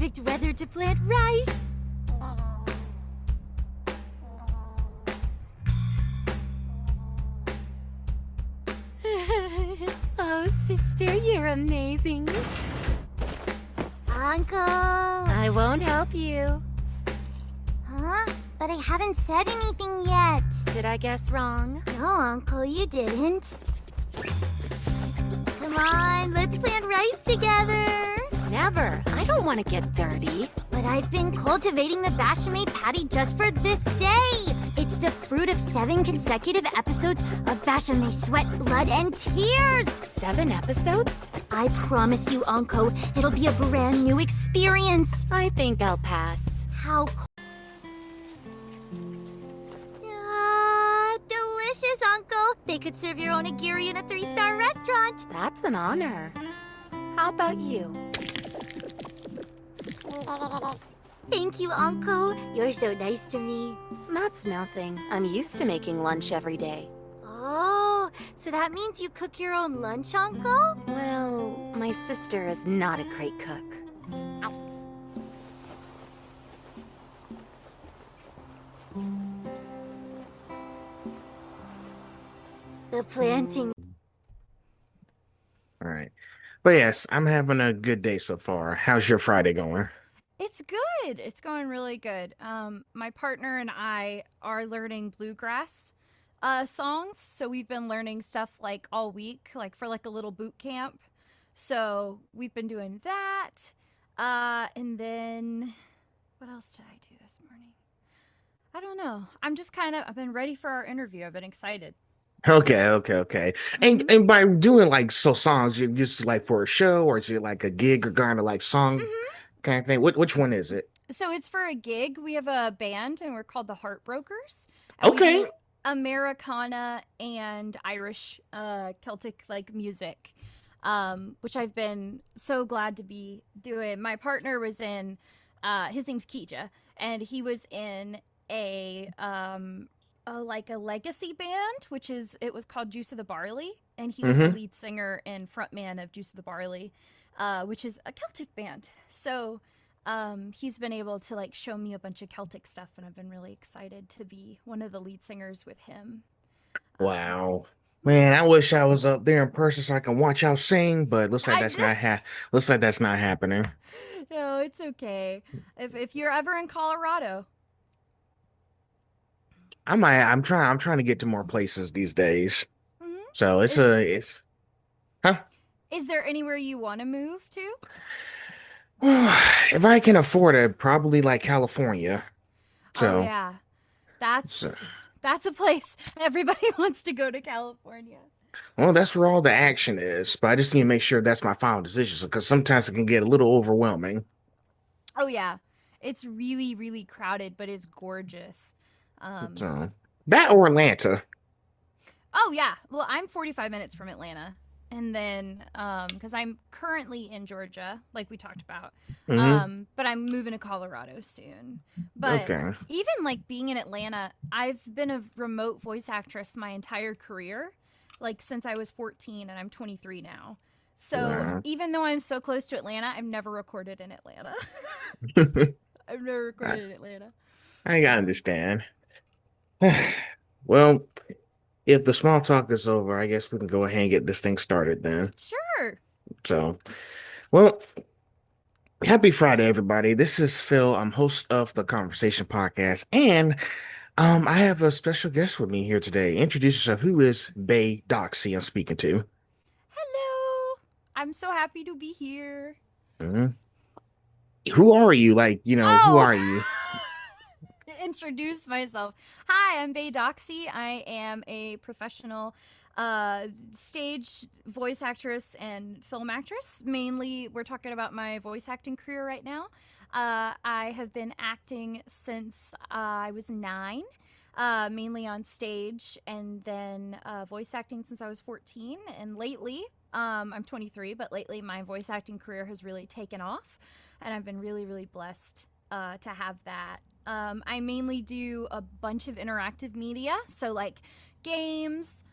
perfect weather to plant rice. Oh, sister, you're amazing. Uncle. I won't help you. Huh? But I haven't said anything yet. Did I guess wrong? No, Uncle, you didn't. Come on, let's plant rice together. Never. I don't want to get dirty. But I've been cultivating the Bashame patty just for this day. It's the fruit of 7 consecutive episodes of Bashame sweat, blood, and tears. 7 episodes? I promise you, Uncle, it'll be a brand new experience. I think I'll pass. How delicious, Uncle. They could serve your onigiri in a 3-star restaurant. That's an honor. How about you? Thank you, Uncle. You're so nice to me. That's nothing. I'm used to making lunch every day. Oh, so that means you cook your own lunch, Uncle? Well, my sister is not a great cook. The planting. All right. But yes, I'm having a good day so far. How's your Friday going? It's good. It's going really good. My partner and I are learning bluegrass songs, so we've been learning stuff like all week, like for like a little boot camp. So we've been doing that. And then what else did I do this morning? I don't know. I've been ready for our interview. I've been excited. Okay. And by doing like songs, you just like for a show, or is it like a gig or kind of like song kind of thing? Which one is it? So it's for a gig. We have a band and we're called the Heartbrokers. And we Okay. do Americana and Irish Celtic like music, which I've been so glad to be doing. My partner was in, his name's Kija, and he was in like a legacy band, it was called Juice of the Barley, and he was the lead singer and frontman of Juice of the Barley, which is a Celtic band. So he's been able to like show me a bunch of Celtic stuff, and I've been really excited to be one of the lead singers with him. Wow. Man, I wish I was up there in person so I can watch y'all sing, but looks like that's not happening. No, it's okay. If you're ever in Colorado. I'm trying to get to more places these days. Mhm. So it's huh? Is there anywhere you want to move to? If I can afford it, probably like California. Oh So, yeah, that's so that's a place everybody wants to go to, California. well, that's where all the action is. But I just need to make sure that's my final decision because sometimes it can get a little overwhelming. Oh yeah, it's really really crowded, but it's gorgeous. Um, So that or Atlanta. oh yeah, well I'm 45 minutes from Atlanta, and then because I'm currently in Georgia, like we talked about, Hmm. but I'm moving to Colorado soon. But Okay. even like being in Atlanta, I've been a remote voice actress my entire career, like since I was 14, and I'm 23 now. So Wow. even though I'm so close to Atlanta, I've never recorded in Atlanta. I've never I, recorded in Atlanta. I understand. Well, if the small talk is over, I guess we can go ahead and get this thing started then. Sure. So, well, happy Friday, everybody. This is Phil. I'm host of the Conversation Podcast, and I have a special guest with me here today. Introduce yourself. Who is Bay Doxey I'm speaking to? Hello. I'm so happy to be here. Mhm. Who are you? Like, who Oh, are you? introduce myself. Hi, I'm Bay Doxey. I am a professional stage voice actress and film actress. Mainly, we're talking about my voice acting career right now. I have been acting since I was 9, mainly on stage, and then voice acting since I was 14. And lately, I'm 23, but lately my voice acting career has really taken off, and I've been really, really blessed to have that. I mainly do a bunch of interactive media, so like games,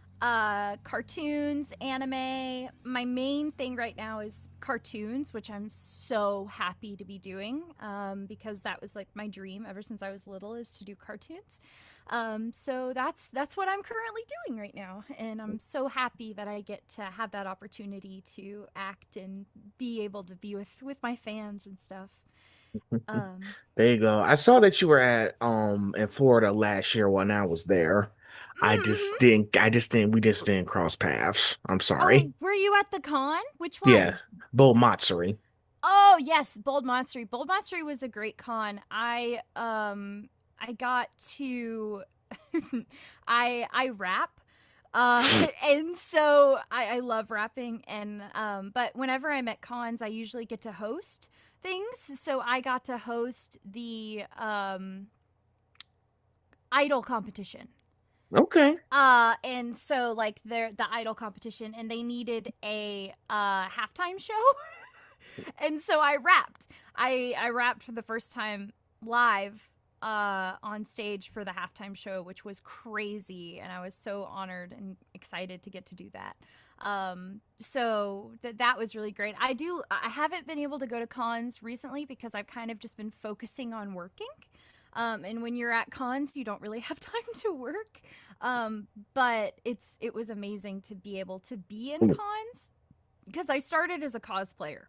cartoons, anime. My main thing right now is cartoons, which I'm so happy to be doing, because that was like my dream ever since I was little, is to do cartoons. So that's what I'm currently doing right now, and I'm so happy that I get to have that opportunity to act and be able to be with my fans and stuff. Um, There you go. I saw that you were at in Florida last year when I was there. mhm. We just didn't cross paths. I'm Oh, sorry. were you at the con? Which Yeah. one? Bull Matsuri. Oh yes, Bold Monstery. Bold Monstery was a great con. I got to I rap. And so I love rapping, and but whenever I'm at cons I usually get to host things. So I got to host the idol competition. Okay. And so like the idol competition, and they needed a halftime show. And so I rapped. I rapped for the first time live on stage for the halftime show, which was crazy, and I was so honored and excited to get to do that. So that was really great. I haven't been able to go to cons recently because I've kind of just been focusing on working. And when you're at cons, you don't really have time to work. But it was amazing to be able to be in cons because I started as a cosplayer.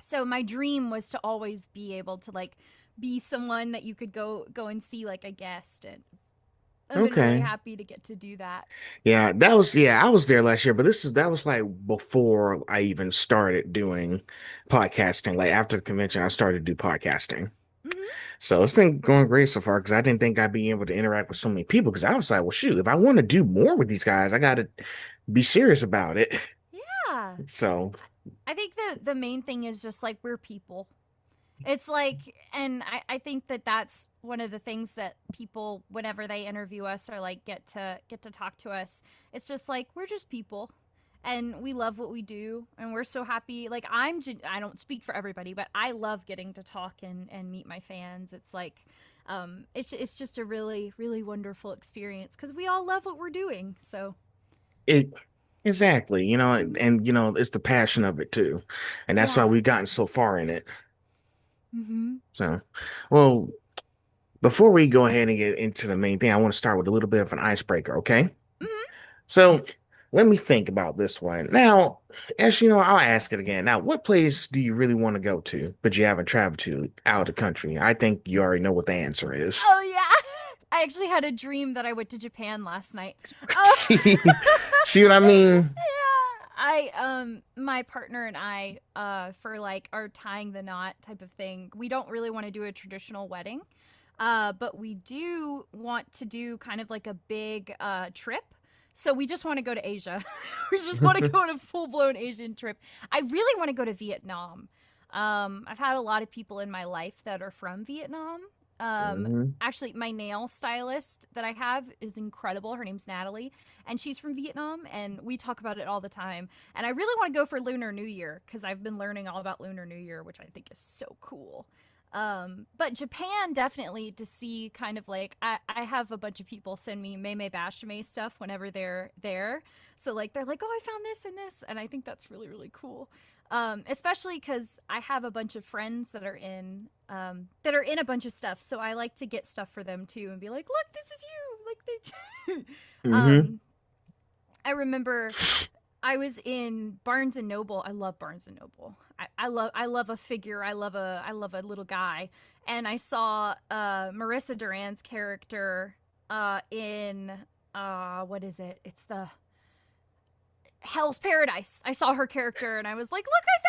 So my dream was to always be able to like be someone that you could go and see like a guest, and I've been really Okay. happy to get to do that. Yeah, I was there last year, but that was like before I even started doing podcasting. Like after the convention, I started to do podcasting. Hmm. So it's been going great so far because I didn't think I'd be able to interact with so many people because I was like, well, shoot, if I want to do more with these guys, I got to be serious about it. Yeah. So, I think the main thing is just like we're people. It's like, and I think that that's one of the things that people, whenever they interview us or like get to talk to us, it's just like we're just people, and we love what we do, and we're so happy. Like I don't speak for everybody, but I love getting to talk and meet my fans. It's like, it's just a really wonderful experience because we all love what we're doing. So it exactly, mhm. and it's the passion of it too. And that's why Yeah. we've gotten so far in it. Hmm. So, well, before we go ahead and get into the main thing, I want to start with a little bit of an icebreaker, okay? Hmm. So let me think about this one. Now, as you know, I'll ask it again. Now, what place do you really want to go to, but you haven't traveled to out of the country? I think you already know what the answer is. Oh yeah. I actually had a dream that I went to Japan last night. Oh. See, see what I mean? Yeah. My partner and I for like our tying the knot type of thing. We don't really want to do a traditional wedding. But we do want to do kind of like a big trip. So we just want to go to Asia. We just want to go on a full-blown Asian trip. I really want to go to Vietnam. I've had a lot of people in my life that are from Vietnam. Um, Mhm. Actually, my nail stylist that I have is incredible. Her name's Natalie, and she's from Vietnam, and we talk about it all the time. And I really want to go for Lunar New Year because I've been learning all about Lunar New Year, which I think is so cool. But Japan definitely to see kind of like I have a bunch of people send me Meme Bashame stuff whenever they're there. So like they're like, oh, I found this and this, and I think that's really cool. Especially because I have a bunch of friends that are in a bunch of stuff, so I like to get stuff for them too and be like, look, this is you. Like they, Mhm. I remember I was in Barnes and Noble. I love Barnes and Noble. I love a figure. I love a little guy. And I saw Marissa Duran's character in what is it? It's the Hell's Paradise. I saw her character and I was like, look, I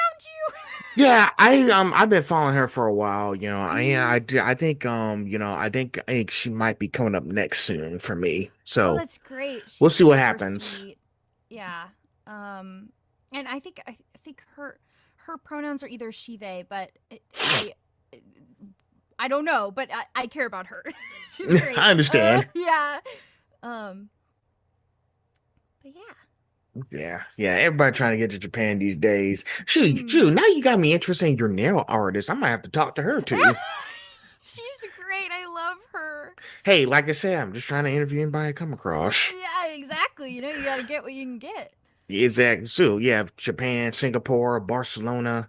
Yeah, I've been following her for a while, Yeah, found you. I do. I think she might be coming up next soon for me. Oh, So that's great. we'll She's see what super happens. sweet. Yeah. Um, and I think her pronouns are either she they, but I don't know, but I care about her. She's great. I understand. Yeah. Um, but yeah. Yeah, everybody trying to get to Japan these days. Shoot, Mhm. now you got me interested in your nail artist. I might have to talk to her too. She's great. I love her. Hey, like I said, I'm just trying to interview anybody I come across. Yeah, exactly. You know, you gotta get what you can get. Exactly. So you have Japan, Singapore, Barcelona.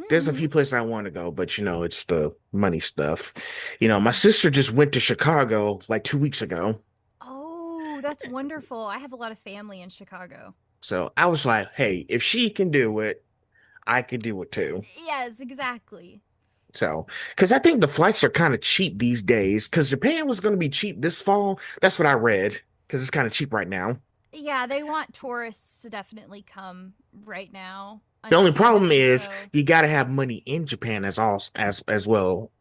There's a Mm-hmm. few places I want to go, but it's the money stuff. My sister just went to Chicago like 2 weeks ago. Oh, that's wonderful. I have a lot of family in Chicago. So I was like, hey, if she can do it, I can do it too. Yes, exactly. So, because I think the flights are kind of cheap these days, because Japan was going to be cheap this fall. That's what I read, because it's kind of cheap right now. Yeah, they want tourists to definitely come right now, The only problem understandably is so. you got to have money in Japan as well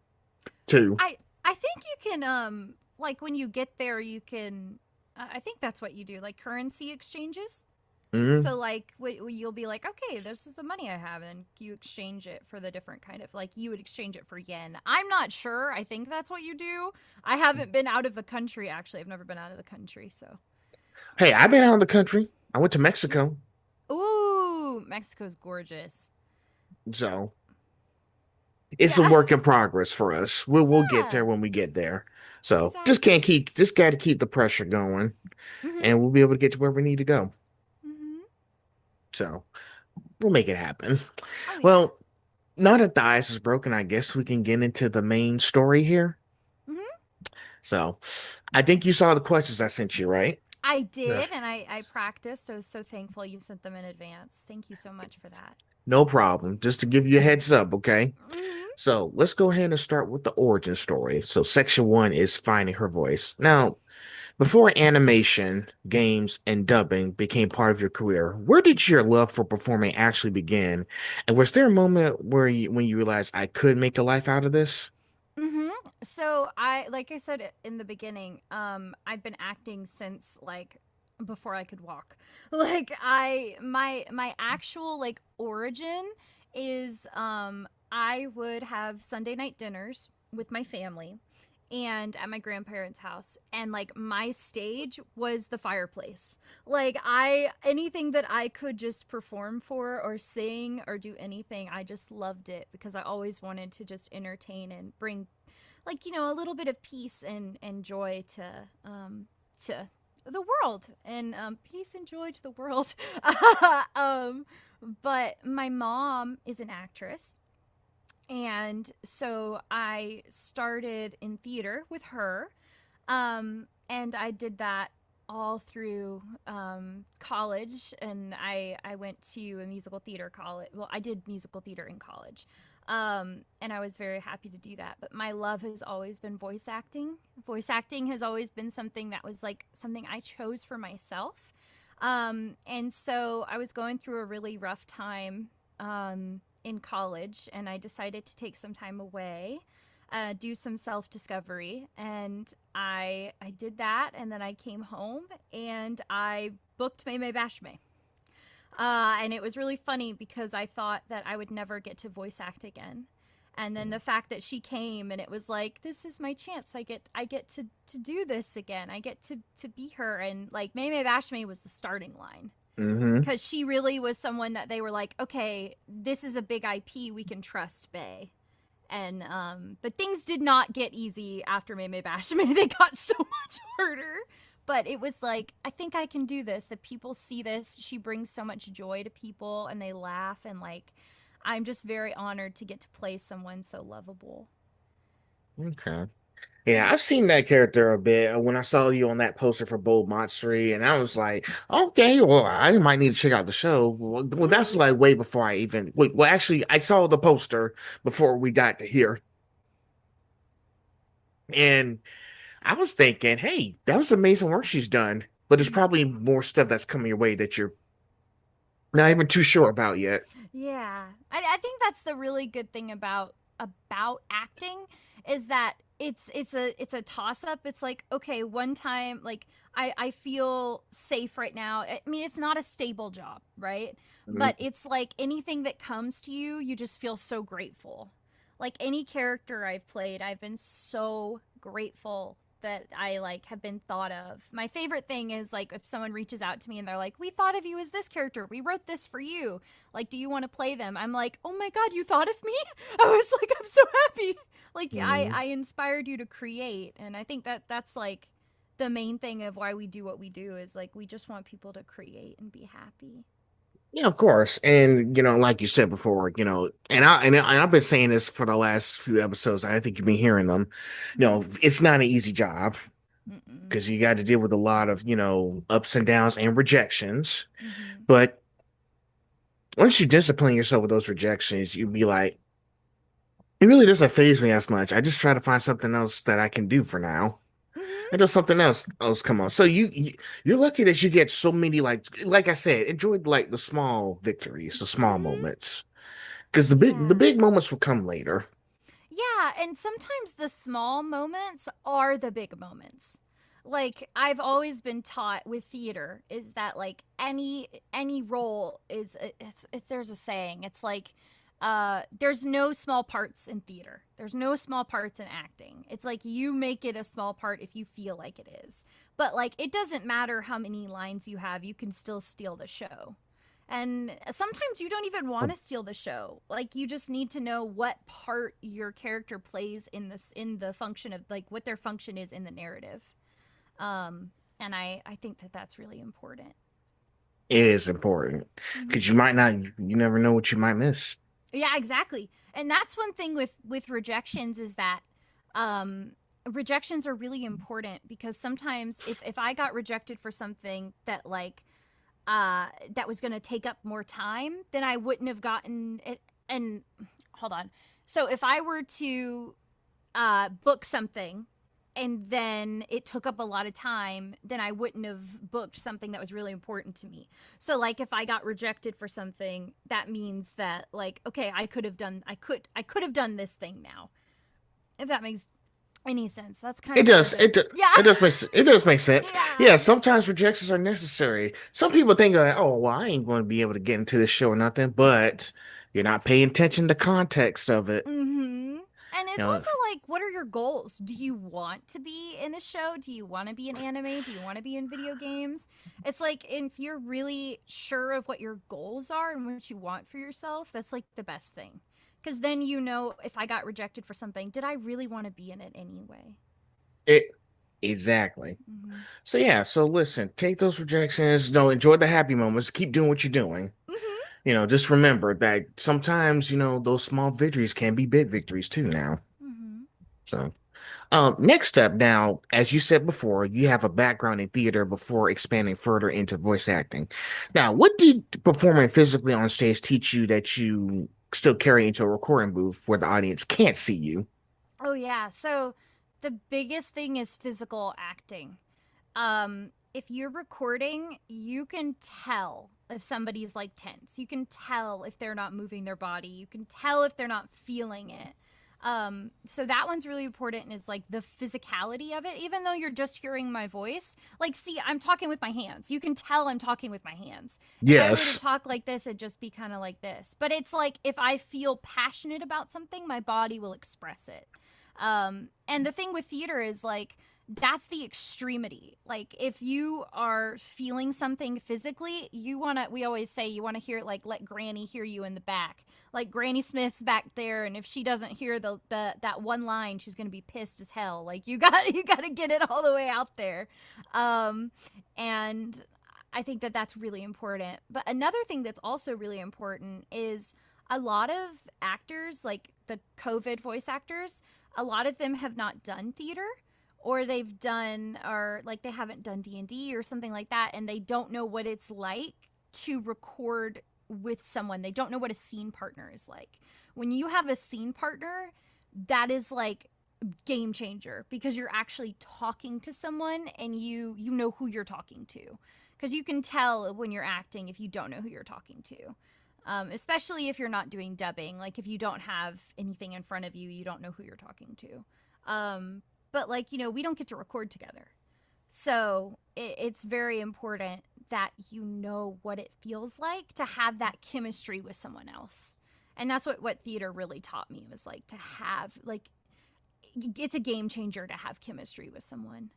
too. I think you can like when you get there you can I think that's what you do, like currency exchanges. Hmm. So like you'll be like, okay, this is the money I have, and you exchange it for the different kind of, like, you would exchange it for yen. I'm not sure. I think that's what you do. I haven't been out of the country, actually. I've never been out of the country, so. Hey, I've been out of the country. I went to Mexico, Ooh, Mexico's gorgeous. so it's a Yeah. work in progress for us. We'll get Yeah, there when we get there. So exactly. just got to keep the pressure going, Mhm. and we'll be able to get to where we need to go. Mhm. So we'll make it happen. Oh yeah. Well, now that the ice is broken, I guess we can get into the main story here. Mhm. So I think you saw the questions I sent you, right? I Yeah. did, and I practiced. I was so thankful you sent them in advance. Thank you so much for that. No problem. Just to give you a heads up, okay? Mhm. So let's go ahead and start with the origin story. So section one is finding her voice. Now, before animation, games, and dubbing became part of your career, where did your love for performing actually begin? And was there a moment when you realized I could make a life out of this? Mhm. So like I said in the beginning, I've been acting since like before I could walk. Like my actual like origin is I would have Sunday night dinners with my family and at my grandparents' house, and like my stage was the fireplace. Like I anything that I could just perform for or sing or do anything, I just loved it because I always wanted to just entertain and bring, like, a little bit of peace and joy to the world, and peace and joy to the world. um but my mom is an actress, and so I started in theater with her. And I did that all through college, and I went to a musical theater college. Well, I did musical theater in college. And I was very happy to do that. But my love has always been voice acting. Voice acting has always been something that was like something I chose for myself. And so I was going through a really rough time in college, and I decided to take some time away, do some self discovery, and I did that, and then I came home and I booked May Bashame. And it was really funny because I thought that I would never get to voice act again. And then the fact that she came, and it was like, this is my chance. I get to do this again. I get to be her. And like May Bashame was the starting line, Hmm. because she really was someone that they were like, okay, this is a big IP, we can trust Bay. And but things did not get easy after May Bashame. They got so much harder. But it was like, I think I can do this. That people see this. She brings so much joy to people, and they laugh, and like, I'm just very honored to get to play someone so lovable. Okay. Yeah, I've seen that character a bit when I saw you on that poster for Bold Monstery, and I was like, okay, well, I might need to check out the show. Well, that's Mm-hmm. like way before I even wait. Well, actually, I saw the poster before we got to here, and I was thinking, hey, that was amazing work she's done. But there's probably more stuff that's coming your way that you're not even too sure about yet. Yeah, I think that's the really good thing about acting, is that it's a toss up. It's like, okay, one time, like, I feel safe right now. I mean, it's not a stable job, right? But Mhm. it's like anything that comes to you, you just feel so grateful. Like any character I've played, I've been so grateful that I like have been thought of. My favorite thing is like if someone reaches out to me and they're like, "We thought of you as this character. We wrote this for you. Like, do you want to play them?" I'm like, "Oh my god, you thought of me?" I was like, "I'm so happy." Like I inspired you to create, and I think that that's like the main thing of why we do what we do is like we just want people to create and be happy. Yeah, of course. And like you said before, and I've been saying this for the last few episodes. I think you've been hearing them. It's not an easy job Mm-mm. because you got to deal with a lot of, ups and downs and rejections. Mm-hmm. But once you discipline yourself with those rejections, you'd be like, it really doesn't phase me as much. I just try to find something else that I can do for now. Mm-hmm. And just something else come on. So you're lucky that you get so many like I said, enjoy like the small victories, the small Mm-hmm. moments. Because the Yeah. big moments will come later. Yeah, and sometimes the small moments are the big moments. Like I've always been taught with theater is that like any role is there's a saying. It's like there's no small parts in theater. There's no small parts in acting. It's like you make it a small part if you feel like it is. But like it doesn't matter how many lines you have, you can still steal the show. And sometimes you don't even want to steal the show. Like you just need to know what part your character plays in the function of like what their function is in the narrative. And I think that that's really important. It is important Mm-hmm. because you never know what you might miss. Yeah, exactly. And that's one thing with rejections is that rejections are really important because sometimes if I got rejected for something that like that was going to take up more time, then I wouldn't have gotten it. And hold on. So if I were to book something and then it took up a lot of time, then I wouldn't have booked something that was really important to me. So like if I got rejected for something, that means that like okay, I could have done this thing now. If that makes any sense. That's kind It of does. hard to yeah. It does make sense. Yeah. Yeah, sometimes rejections are necessary. Some people think like, oh, well, I ain't going to be able to get into this show or nothing, but you're not paying attention to context of it. Mm-hmm. And You it's know, also like, what are your goals? Do you want to be in a show? Do you want to be in anime? Do you want to be in video games? It's like, if you're really sure of what your goals are and what you want for yourself, that's like the best thing. Because then you know, if I got rejected for something, did I really want to be in it anyway? it exactly. Mm-hmm. So yeah, so listen, take those rejections, enjoy the happy moments, keep doing what you're doing. Mm-hmm. Just remember that sometimes, those small victories can be big victories too now. Mm-hmm. So, next up now, as you said before, you have a background in theater before expanding further into voice acting. Now, what did performing physically on stage teach you that you still carry into a recording booth where the audience can't see you? Oh, yeah. So the biggest thing is physical acting. If you're recording, you can tell if somebody's like tense. You can tell if they're not moving their body. You can tell if they're not feeling it. So that one's really important and is like the physicality of it, even though you're just hearing my voice. Like, see, I'm talking with my hands. You can tell I'm talking with my hands. If I were to Yes. talk like this, it'd just be kind of like this. But it's like if I feel passionate about something, my body will express it. And the thing with theater is like, that's the extremity. Like if you are feeling something physically, we always say you want to hear it like let Granny hear you in the back. Like Granny Smith's back there, and if she doesn't hear the that one line, she's gonna be pissed as hell. Like you gotta get it all the way out there. And I think that that's really important. But another thing that's also really important is a lot of actors, like the COVID voice actors, a lot of them have not done theater, or they've done, or like they haven't done D&D or something like that, and they don't know what it's like to record with someone. They don't know what a scene partner is like. When you have a scene partner, that is like game changer because you're actually talking to someone and you know who you're talking to, because you can tell when you're acting if you don't know who you're talking to. Especially if you're not doing dubbing. Like if you don't have anything in front of you, you don't know who you're talking to. But like, we don't get to record together. So it's very important that you know what it feels like to have that chemistry with someone else. And that's what theater really taught me, was like to have, like, it's a game changer to have chemistry with someone.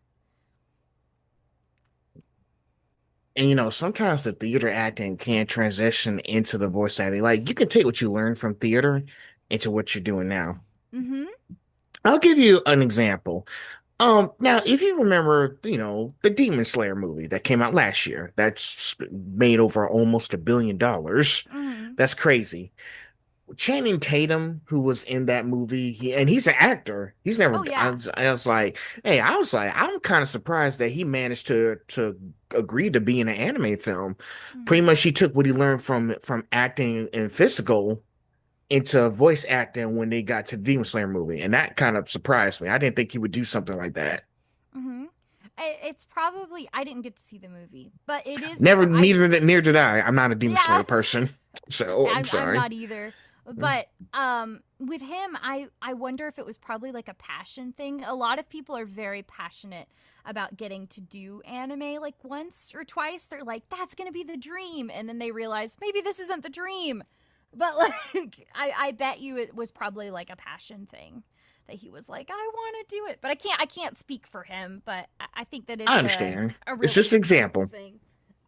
And sometimes the theater acting can transition into the voice acting. Like you can take what you learned from theater into what you're doing now. Mm-hmm. I'll give you an example. Now, if you remember, the Demon Slayer movie that came out last year, that's made over almost $1 billion. Mm-hmm. That's crazy. Channing Tatum, who was in that movie, and he's an actor. He's never. Oh yeah. I was like, hey, I'm kind of surprised that he managed to agree to be in an anime film. Pretty Mm-hmm. much, he took what he learned from acting and physical into voice acting when they got to the Demon Slayer movie, and that kind of surprised me. I didn't think he would do something like that. Mm-hmm. It's probably I didn't get to see the movie, but it is. Never, neither did I. I'm not a Demon Yeah. Slayer person, so I'm I'm sorry. not either. But with him, I wonder if it was probably like a passion thing. A lot of people are very passionate about getting to do anime like once or twice. They're like, that's gonna be the dream, and then they realize maybe this isn't the dream. But like, I bet you it was probably like a passion thing that he was like, I want to do it, but I can't speak for him. But I think that it's I understand. a It's really just an example. thing.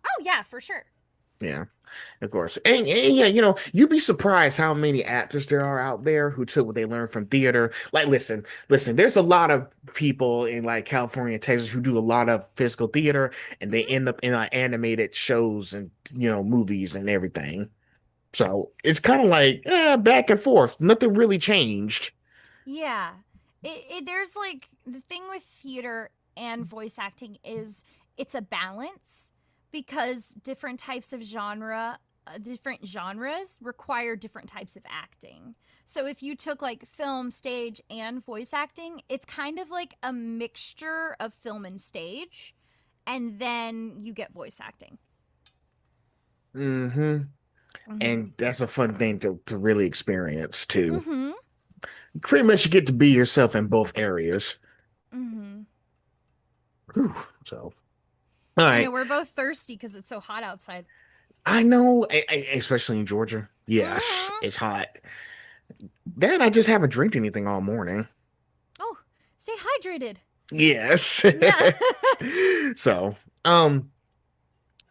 Oh yeah, for sure. Yeah, of course. And yeah, you'd be surprised how many actors there are out there who took what they learned from theater. Like, listen, there's a lot of people in like California and Texas who do a lot of physical theater and they Mm-hmm. end up in like animated shows and movies and everything. So it's kind of like back and forth. Nothing really changed. Yeah. There's like the thing with theater and voice acting is it's a balance because different genres require different types of acting. So if you took like film, stage, and voice acting, it's kind of like a mixture of film and stage, and then you get voice acting. Hmm. Mm-hmm. And that's a fun thing to really experience too. Mm-hmm. Pretty much you get to be yourself in both areas. Mm-hmm. Whew. So, all I know right. we're both thirsty because it's so hot outside. I know, especially in Georgia. Yes, Mm-hmm. it's hot. Dad, I just haven't drank anything all morning. Oh, stay hydrated. Yes. Yeah. So, um,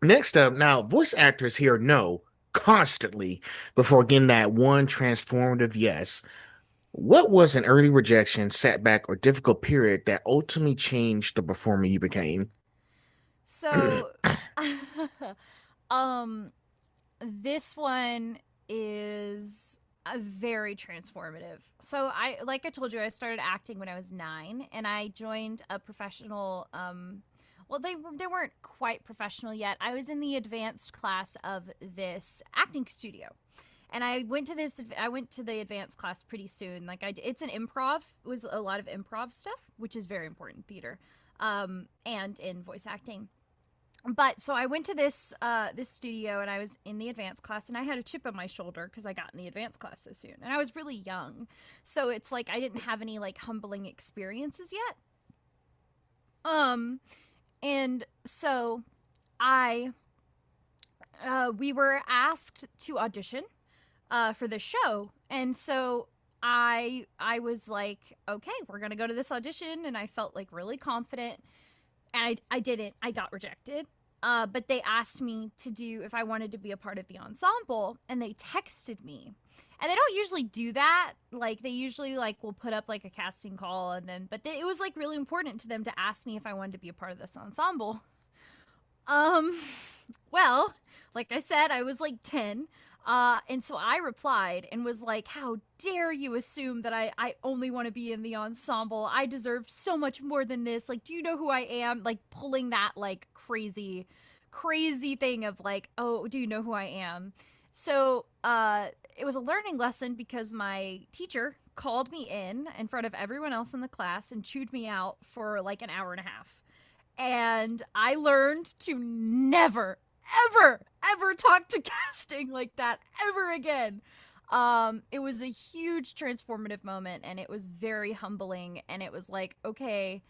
next up, now voice actors here know constantly before getting that one transformative yes. What was an early rejection, setback, or difficult period that ultimately changed the performer you became? So, um, this one is a very transformative. So like I told you, I started acting when I was 9, and I joined a professional. Well, they weren't quite professional yet. I was in the advanced class of this acting studio, and I went to this. I went to the advanced class pretty soon. Like it's an improv. It was a lot of improv stuff, which is very important in theater, and in voice acting. But so I went to this studio, and I was in the advanced class, and I had a chip on my shoulder because I got in the advanced class so soon, and I was really young, so it's like I didn't have any like humbling experiences yet. Um, and so I we were asked to audition for the show, and so I was like, okay, we're gonna go to this audition, and I felt like really confident, and I didn't. I got rejected. But they asked me to do if I wanted to be a part of the ensemble, and they texted me. And they don't usually do that. Like they usually like will put up like a casting call, and then it was like really important to them to ask me if I wanted to be a part of this ensemble. Um, well, like I said, I was like 10. And so I replied and was like, how dare you assume that I only want to be in the ensemble? I deserve so much more than this. Like, do you know who I am? Like, pulling that, like, crazy thing of, like, oh, do you know who I am? So, it was a learning lesson because my teacher called me in front of everyone else in the class and chewed me out for, like, an hour and a half. And I learned to never, ever talk to casting like that ever again. It was a huge transformative moment, and it was very humbling, and it was like, okay,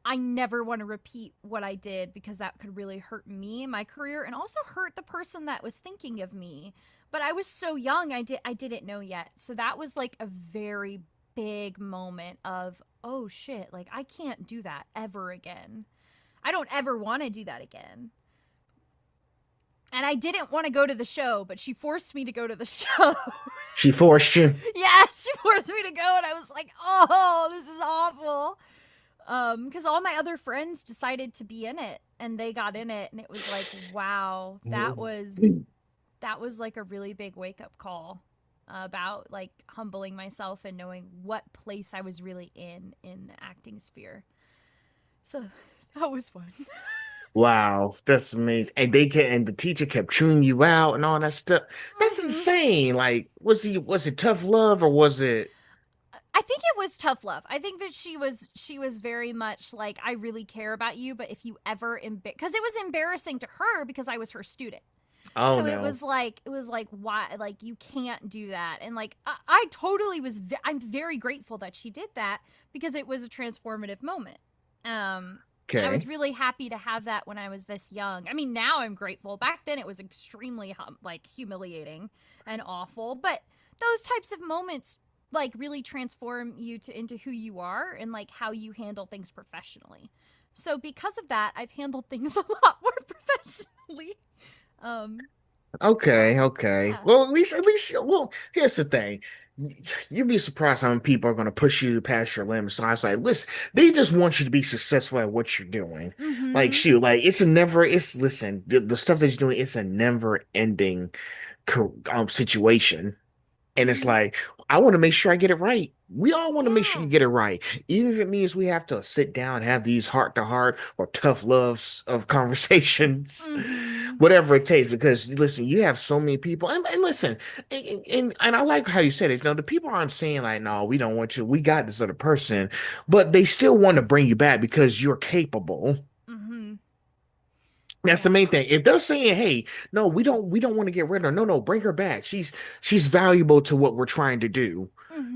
I never want to repeat what I did because that could really hurt me in my career and also hurt the person that was thinking of me. But I was so young, I didn't know yet. So that was like a very big moment of, oh shit, like I can't do that ever again. I don't ever want to do that again. And I didn't want to go to the show, but she forced me to go to the show. She forced you. Yeah, she forced me to go, and I was like, oh, this is awful. Because all my other friends decided to be in it, and they got in it, and it was like, wow, that was like a really big wake up call about like humbling myself and knowing what place I was really in the acting sphere. So that was fun. Wow, that's amazing. And the teacher kept chewing you out and all that stuff. That's insane. Like, was it tough love or was it? I think it was tough love. I think that she was very much like, I really care about you, but if you ever because it was embarrassing to her because I was her student. Oh So no. it was like why, like, you can't do that. And like I totally was I'm very grateful that she did that because it was a transformative moment. And I was Okay. really happy to have that when I was this young. I mean, now I'm grateful. Back then it was extremely like humiliating and awful, but those types of moments like really transform you into who you are and like how you handle things professionally. So because of that, I've handled things a lot more professionally. Um so Okay, okay. yeah. Well, at least, well, here's the thing. You'd be surprised how many people are going to push you past your limits. So I was like, listen, they just want you to be successful at what you're doing. Like, Mhm. shoot, like, listen, the stuff that you're doing, it's a never ending situation. And it's Mhm. like, I want to make sure I get it right. We all want to make sure Yeah. you get it right. Even if it means we have to sit down and have these heart to heart or tough loves of conversations, Mhm. whatever it takes. Because listen, you have so many people, and listen, and I like how you said it. You know, the people aren't saying like, no, we don't want you. We got this other person, but they still want to bring you back because you're capable. Mhm. That's the main Yeah. thing. If they're saying, "Hey, no, we don't want to get rid of her. No, no, bring her back. She's valuable to what we're trying to do."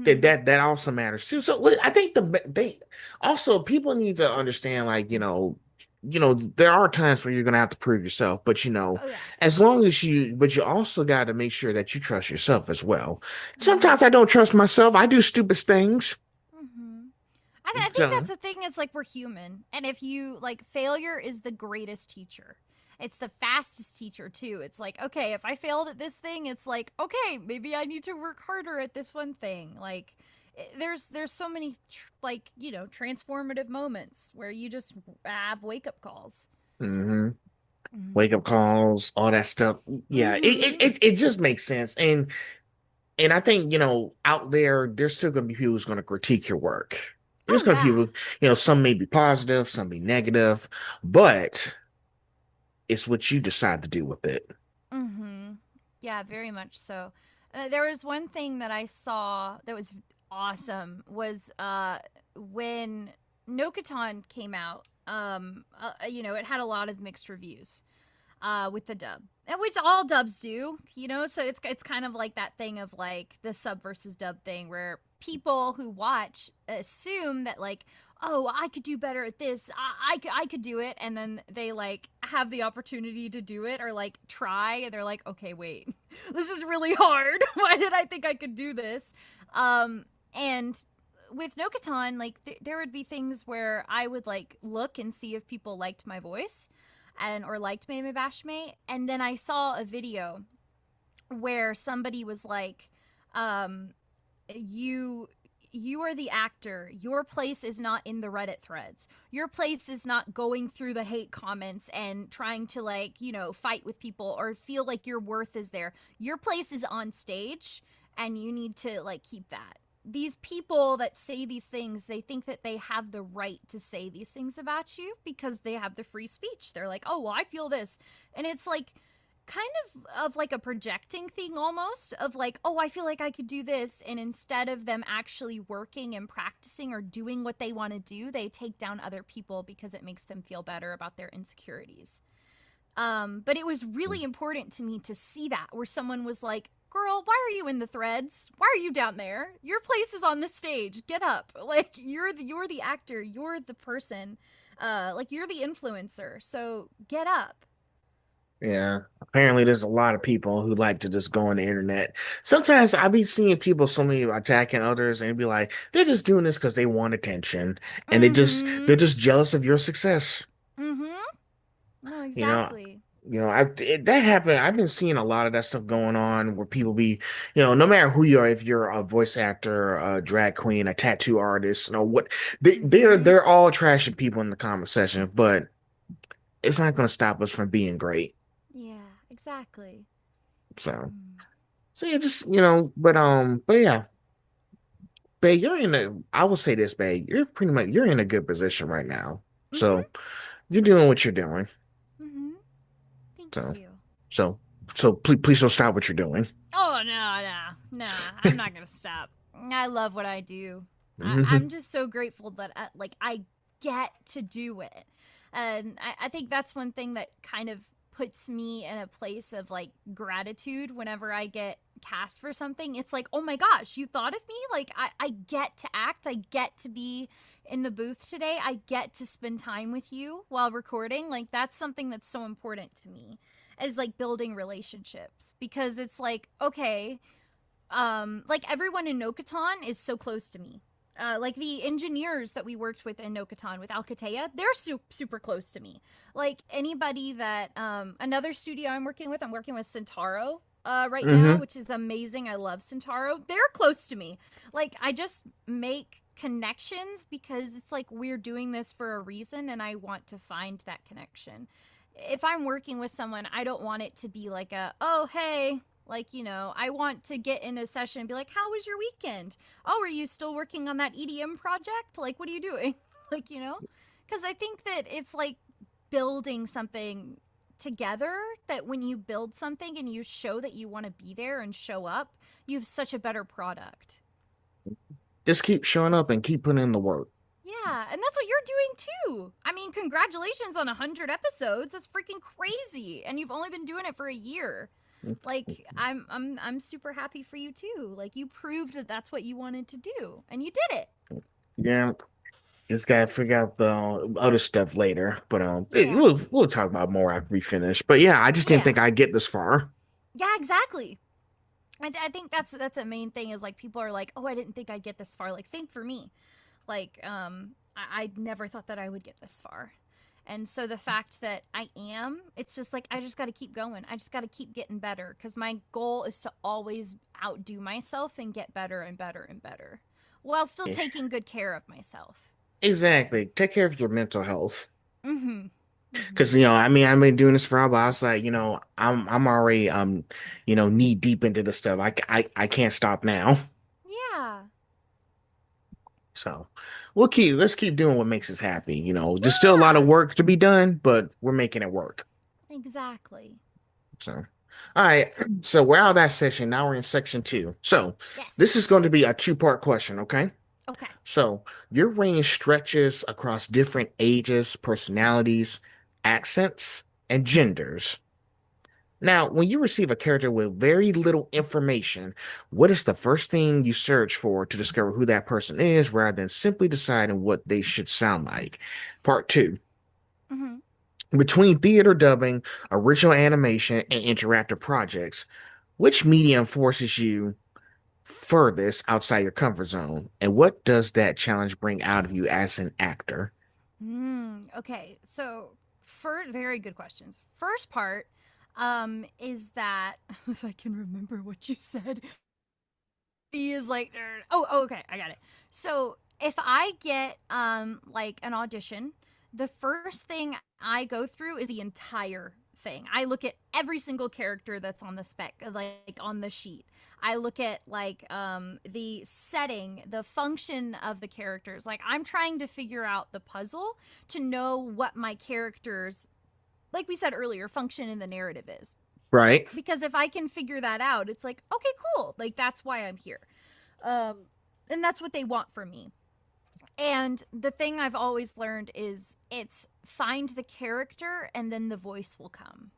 That Mhm. that that also matters too. So I think they also people need to understand, like there are times where you're gonna have to prove yourself, but Oh yeah. as long as but you also got to make sure that you trust yourself as well. Mhm. Sometimes I don't trust myself. I do stupid things. Mhm. I think So, that's the thing. It's like we're human, and if you like, failure is the greatest teacher. It's the fastest teacher too. It's like, okay, if I failed at this thing, it's like, okay, maybe I need to work harder at this one thing. Like, there's so many like transformative moments where you just have wake up calls. mhm. Wake Mhm. up calls, all that stuff. Yeah, Mhm. it just makes sense. And I think, out there's still going to be people who's going to critique your work. There's Oh going to be yeah. people, some may be positive, some be negative, but it's what you decide to do with it. Mm-hmm. Yeah, very much so. There was one thing that I saw that was awesome was when Nokotan came out. It had a lot of mixed reviews with the dub, and which all dubs do. So it's kind of like that thing of like the sub versus dub thing where people who watch assume that like, oh, I could do better at this. I could do it, and then they like have the opportunity to do it or like try, and they're like, okay, wait, this is really hard. Why did I think I could do this? And with Nokotan, like there would be things where I would like look and see if people liked my voice and or liked Meme Bashame, and then I saw a video where somebody was like, um, "You you are the actor. Your place is not in the Reddit threads. Your place is not going through the hate comments and trying to like, fight with people or feel like your worth is there. Your place is on stage and you need to like keep that. These people that say these things, they think that they have the right to say these things about you because they have the free speech. They're like, "Oh, well, I feel this." And it's like kind of like a projecting thing almost of like, oh, I feel like I could do this, and instead of them actually working and practicing or doing what they want to do, they take down other people because it makes them feel better about their insecurities. But it was really important to me to see that where someone was like, girl, why are you in the threads? Why are you down there? Your place is on the stage. Get up. Like you're the actor, you're the person, like you're the influencer, so get up. Yeah. Apparently, there's a lot of people who like to just go on the internet. Sometimes I be seeing people so many attacking others and be like, they're just doing this because they want attention and Mm-hmm. they're just jealous of your success. Mm-hmm. No, You know, exactly. that happened. I've been seeing a lot of that stuff going on where people be, no matter who you are, if you're a voice actor, a drag queen, a tattoo artist, what Mm-hmm. they're all trashing people in the comment section, but it's not going to stop us from being great. Yeah, exactly. So. Mm. So yeah, just but yeah, Babe, I will say this, Babe, you're in a good position right now. Mm-hmm. So you're doing what you're doing. Mm-hmm. Thank So you. so so please don't stop what you're doing. Oh no, I'm not gonna stop. I love what I do. I'm just so grateful that I get to do it, and I think that's one thing that kind of puts me in a place of like gratitude whenever I get cast for something. It's like, oh my gosh, you thought of me. Like I get to act. I get to be in the booth today. I get to spend time with you while recording. Like that's something that's so important to me, is like building relationships, because it's like, okay, like everyone in Nokotan is so close to me. Like the engineers that we worked with in Nokotan with Alcatea, they're super close to me. Like anybody that another studio I'm working with Centauro right now, Hmm. which is amazing. I love Centauro. They're close to me. Like I just make connections because it's like we're doing this for a reason and I want to find that connection. If I'm working with someone, I don't want it to be like a, oh, hey, like, I want to get in a session and be like, how was your weekend? Oh, are you still working on that EDM project? Like, what are you doing? Like, because I think that it's like building something together, that when you build something and you show that you want to be there and show up, you have such a better product. Just keep showing up and keep putting in the work. Yeah, and that's what you're doing too. I mean, congratulations on 100 episodes. That's freaking crazy. And you've only been doing it for a year. Like I'm super happy for you too. Like you proved that that's what you wanted to do and you did it. Yeah, just gotta figure out the other stuff later. But Yeah. we'll talk about more after we finish. But yeah, I just didn't Yeah. think I'd get this far. Yeah, exactly. I think that's a main thing, is like people are like, "Oh, I didn't think I'd get this far." Like same for me. Like I never thought that I would get this far. And so the fact that I am, it's just like I just got to keep going. I just got to keep getting better, because my goal is to always outdo myself and get better and better and better while still Yeah, taking good care of myself. exactly. Take care of your mental health. Mhm. Mhm. Because I mean, I've been doing this for a while. It's like I'm already knee deep into the stuff. I can't stop now. Yeah. So let's keep doing what makes us happy. There's still a lot of Yeah. work to be done, but we're making it work. Exactly. So, all right. So we're out of that session. Now we're in section two. So this Yes. is going to be a two-part question. Okay. Okay. So your range stretches across different ages, personalities, accents, and genders. Now, when you receive a character with very little information, what is the first thing you search for to discover who that person is rather than simply deciding what they should sound like? Part two. Mhm. Between theater dubbing, original animation, and interactive projects, which medium forces you furthest outside your comfort zone? And what does that challenge bring out of you as an actor? Okay. So, for very good questions. First part is that if I can remember what you said, he is like, oh, okay, I got it. So if I get like an audition, the first thing I go through is the entire thing. I look at every single character that's on the spec, like on the sheet. I look at like the setting, the function of the characters. Like I'm trying to figure out the puzzle to know what my characters, like we said earlier, function in the narrative is. Right. Because if I can figure that out, it's like, okay, cool. Like that's why I'm here. Um, and that's what they want from me. And the thing I've always learned is it's find the character and then the voice will come.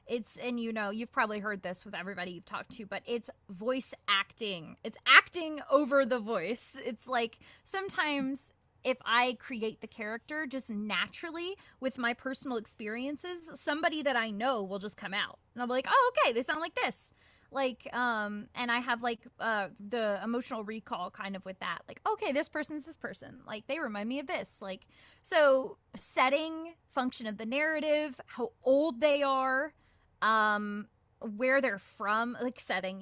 It's, and you've probably heard this with everybody you've talked to, but it's voice acting. It's acting over the voice. It's like sometimes if I create the character just naturally with my personal experiences, somebody that I know will just come out. And I'll be like, oh, okay, they sound like this. Like, and I have like the emotional recall kind of with that. Like, okay, this person's this person. Like, they remind me of this. Like, so setting, function of the narrative, how old they are, where they're from, like setting,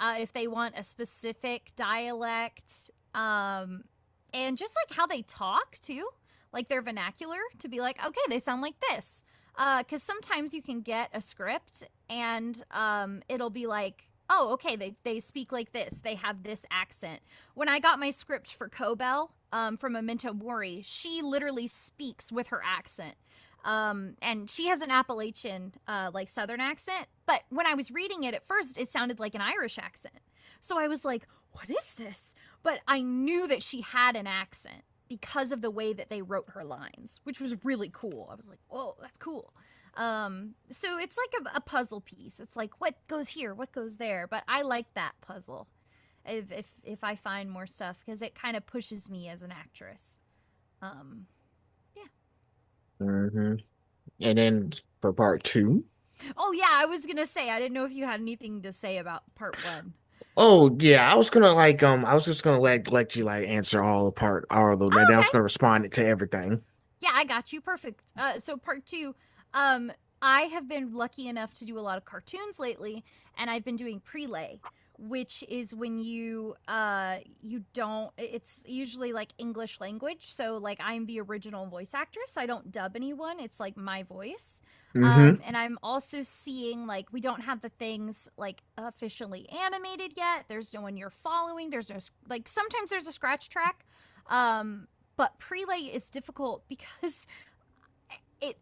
if they want a specific dialect, and just like how they talk too, like their vernacular, to be like, okay, they sound like this. Because sometimes you can get a script and it'll be like, oh, okay, they speak like this. They have this accent. When I got my script for Kobel from Memento Mori, she literally speaks with her accent. And she has an Appalachian, like Southern accent. But when I was reading it at first, it sounded like an Irish accent. So I was like, what is this? But I knew that she had an accent because of the way that they wrote her lines, which was really cool. I was like, whoa, that's cool. So it's like a puzzle piece. It's like, what goes here? What goes there? But I like that puzzle if I find more stuff, because it kind of pushes me as an actress. Yeah. Hmm. And then for part two. Oh, yeah, I was going to say, I didn't know if you had anything to say about part one. Oh yeah, I was gonna I was just gonna let you like answer all of them, and Oh, then I was okay. gonna respond to everything. Yeah, I got you. Perfect. So part two, I have been lucky enough to do a lot of cartoons lately, and I've been doing prelay, which is when you don't. It's usually like English language, so like I'm the original voice actress. I don't dub anyone. It's like my voice. Hmm. And I'm also seeing like we don't have the things like officially animated yet. There's no one you're following. There's no like sometimes there's a scratch track. But prelay is difficult because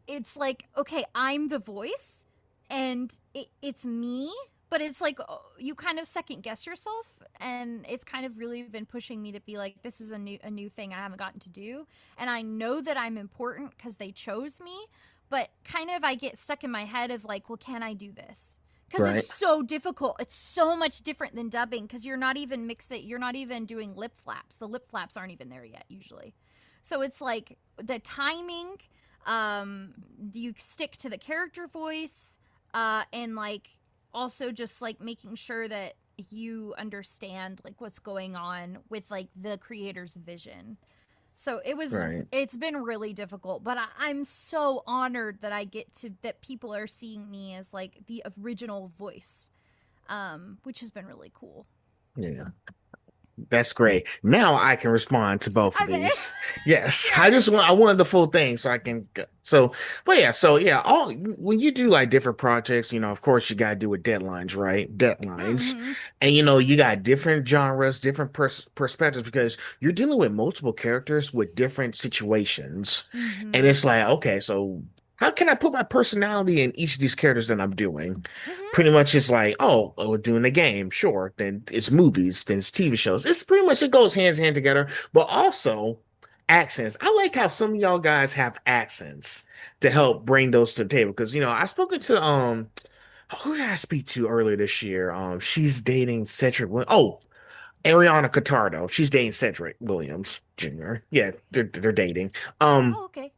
it's like, okay, I'm the voice and it's me, but it's like you kind of second guess yourself, and it's kind of really been pushing me to be like, this is a new thing I haven't gotten to do, and I know that I'm important because they chose me, but kind of I get stuck in my head of like, well, can I do this? Because Right. it's so difficult. It's so much different than dubbing because you're not even you're not even doing lip flaps. The lip flaps aren't even there yet usually. So it's like the timing, you stick to the character voice, and like also just like making sure that you understand like what's going on with like the creator's vision. So Right. it's been really difficult, but I'm so honored that that people are seeing me as like the original voice, which has been really cool. Yeah. That's great. Now I can respond to both of Okay. these. Yes, Yay. I wanted the full thing so I can so yeah, all when you do like different projects, of course you got to do with deadlines, right? Deadlines. Mm-hmm. And you got different genres, different perspectives because you're dealing with multiple characters with different situations. And Mm-hmm. it's like, okay, so how can I put my personality in each of these characters that I'm doing? Mm-hmm. Pretty much it's like, oh, we're doing a game, sure. Then it's movies, then it's TV shows. It's pretty much it goes hands hand together, but also accents. I like how some of y'all guys have accents to help bring those to the table. Because I've spoken to who did I speak to earlier this year? She's dating Cedric Ariana Catardo. She's dating Cedric Williams Jr. Yeah, they're dating. Um Oh, okay.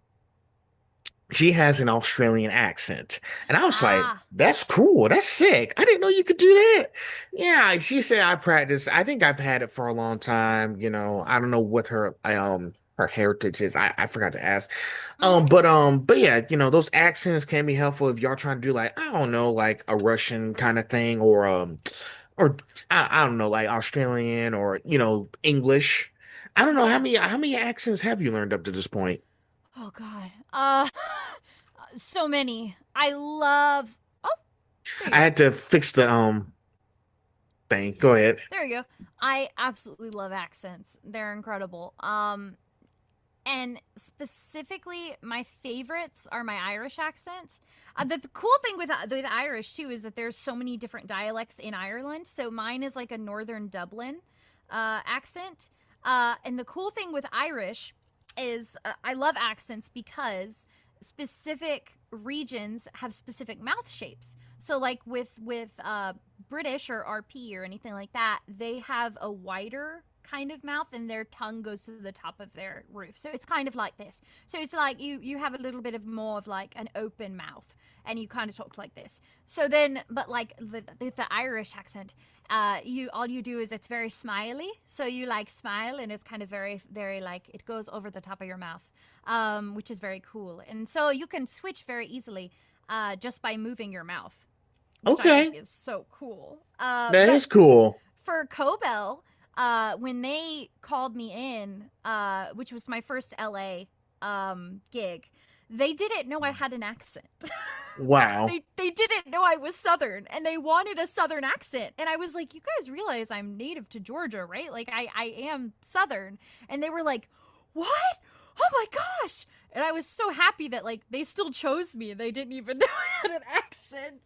she has an Australian accent. And I was like, Ah. that's cool. That's sick. I didn't know you could do that. Yeah, she said I practice. I think I've had it for a long time. I don't know what her heritage is. I forgot to ask. Mm-hmm. But yeah, those accents can be helpful if y'all trying to do like, I don't know, like a Russian kind of thing or I don't know, like Australian or English. I don't know Yeah. how many accents have you learned up to this point? Oh God. So many. I love. Oh, there you I go. had to fix the thing. Go ahead. There you go. I absolutely love accents. They're incredible. And specifically, my favorites are my Irish accent. The cool thing with Irish too is that there's so many different dialects in Ireland. So mine is like a Northern Dublin accent. And the cool thing with Irish is I love accents because specific regions have specific mouth shapes. So like with British or RP or anything like that, they have a wider kind of mouth, and their tongue goes to the top of their roof. So it's kind of like this. So it's like you have a little bit of more of like an open mouth, and you kind of talk like this. So then, but like the Irish accent, all you do is it's very smiley. So you like smile, and it's kind of very, very like it goes over the top of your mouth, which is very cool. And so you can switch very easily just by moving your mouth, which I Okay. think is so cool. That But is cool. for Cobell, when they called me in, which was my first LA gig, they didn't know I had an accent. Wow. They didn't know I was Southern, and they wanted a Southern accent. And I was like, you guys realize I'm native to Georgia, right? Like, I am Southern. And they were like, what? Oh my gosh. And I was so happy that, like, they still chose me and they didn't even know I had an accent.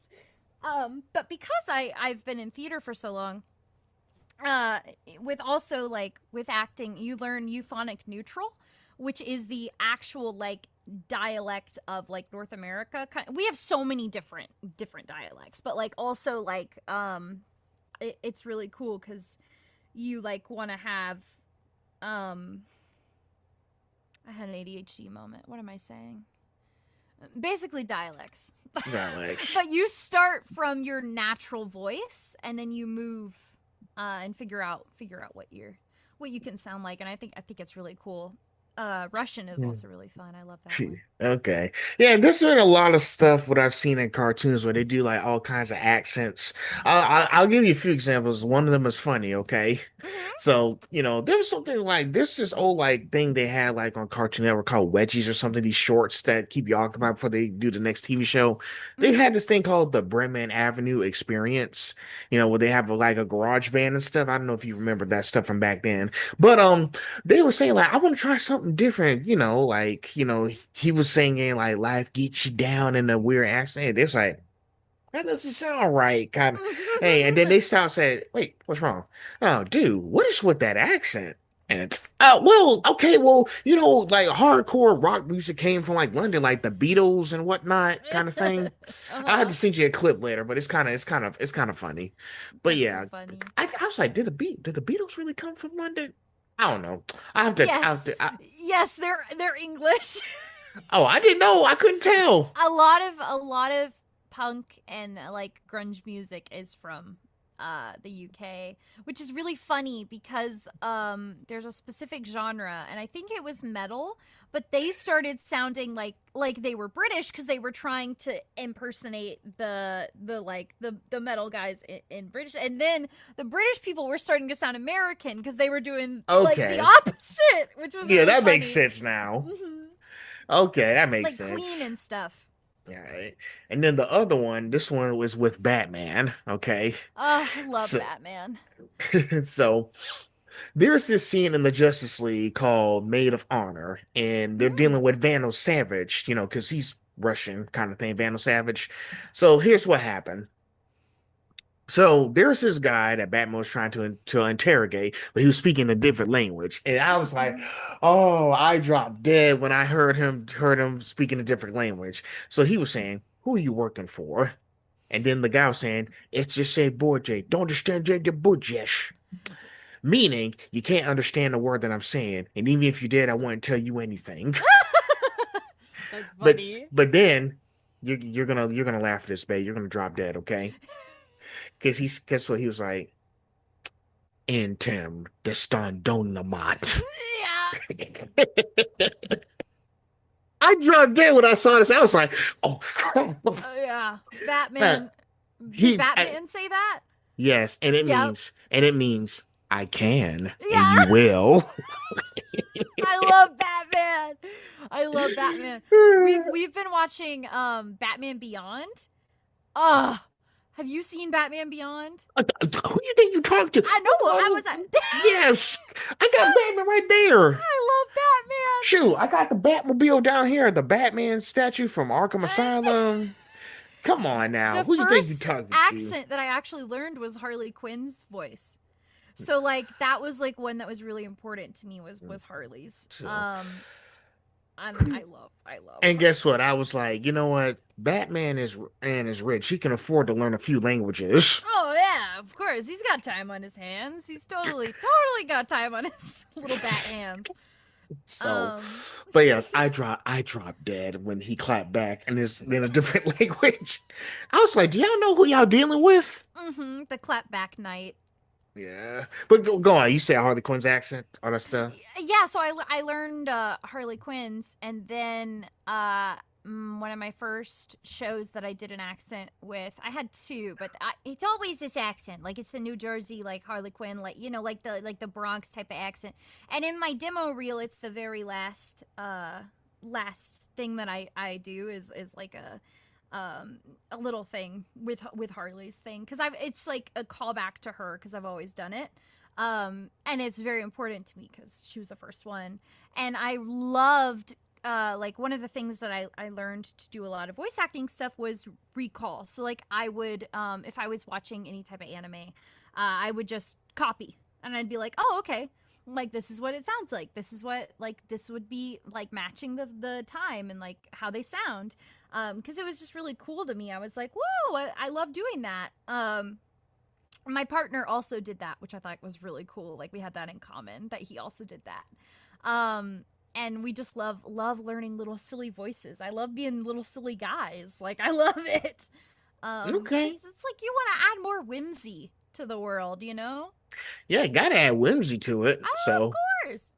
But because I've been in theater for so long, with also, like, with acting, you learn euphonic neutral, which is the actual, like, dialect of, like, North America. We have so many different dialects, but, like, also, like, it's really cool because you, like, want to have, I had an ADHD moment. What am I saying? Basically dialects. Dialects. But you start from your natural voice, and then you move and figure out what you can sound like. And I think it's really cool. Russian is also really fun. I love that one. Okay. Yeah, there's been a lot of stuff what I've seen in cartoons where they do like all kinds of accents. I'll give you a few examples. One of them is funny, okay? Mhm. So, there's something like there's this old like thing they had like on Cartoon Network called Wedgies or something, these shorts that keep you occupied before they do the next TV show. They Mhm. had this thing called the Bremen Avenue Experience, where they have like a garage band and stuff. I don't know if you remember that stuff from back then. But they were saying like I want to try something different, like he was singing like life gets you down in a weird accent. It was like that doesn't sound right, kind of. Hey, and then they stopped said, "Wait, what's wrong? Oh, dude, what is with that accent?" And it's, well, okay, well, like hardcore rock music came from like London, like the Beatles and whatnot, kind of thing. I have Uh-huh. to send you a clip later, but it's kind of funny. But That's so yeah, funny. I was like, did the Beatles really come from London? I don't know. I have Yes. to. Yes, they're English. Oh, I didn't know. I couldn't tell. A lot of punk and like grunge music is from the UK, which is really funny because there's a specific genre, and I think it was metal, but they started sounding like they were British because they were trying to impersonate the metal guys in British, and then the British people were starting to sound American because they were doing like the Okay. opposite, which was Yeah, really that makes funny. sense now. Hmm. Okay, that makes Like Queen sense. and stuff. All right. And then the other one, this one was with Batman. Okay. Oh, I love So, Batman. so there's this scene in the Justice League called Maid of Honor, and they're Mm. dealing with Vandal Savage, because he's Russian kind of thing, Vandal Savage. So here's what happened. So there's this guy that Batman was trying to interrogate, but he was speaking a different language, and I was like, "Oh, I dropped dead when I heard him speaking a different language." So he was saying, "Who are you working for?" And then the guy was saying, "It's just say Borje, don't understand the Borjes," meaning you can't understand the word that I'm saying, and even if you did, I wouldn't tell you anything. That's But funny. but then you're gonna laugh at this, babe. You're gonna drop dead, okay? Because what he was like. Intem destan donamat. Yeah. I dropped dead when I saw this. I was like, oh crap. Oh, yeah. Uh, Batman. Did he Batman say that? yes, and it Yep. means I can and Yeah. you will. I love Batman. I love Batman. We've been watching Batman Beyond. Oh, have you seen Batman Beyond? Who you think you talk to? I know. I Oh, was. yes, I got Batman right there. I love Shoot, I got the Batmobile down here, the Batman statue from Arkham Batman. Asylum. Come on now, The who you think you first talking to? accent that I actually learned was Harley Quinn's voice. So like that was like one that was really important to me was Harley's. So, And I love and Harley guess what? Quinn. I was like, you know what? Batman is rich. He can afford to learn a few languages. Oh yeah, of course. He's got time on his hands. He's totally got time on his little bat hands. So, Um, but yes, I dropped dead when he clapped back and it's in a different language. I was like, do y'all know who y'all dealing with? the clap back night. Yeah, but go on. You said Harley Quinn's accent, all that stuff. Yeah, so I learned Harley Quinn's, and then one of my first shows that I did an accent with, I had two, but it's always this accent, like it's the New Jersey like Harley Quinn, like like the Bronx type of accent. And in my demo reel, it's the very last thing that I do is like a little thing with Harley's thing, because it's like a callback to her because I've always done it. And it's very important to me because she was the first one. And I loved, like, one of the things that I learned to do a lot of voice acting stuff was recall. So, like, I would, if I was watching any type of anime, I would just copy. And I'd be like, oh, okay. Like, this is what it sounds like. This is what, like, this would be, like, matching the time and, like, how they sound. Because it was just really cool to me. I was like, whoa, I love doing that. My partner also did that, which I thought was really cool. Like, we had that in common, that he also did that. And we just love learning little silly voices. I love being little silly guys. Like, I love it. Okay. It's like you want to add more whimsy to the world, you know? Yeah, gotta add whimsy to it. Oh, So of course.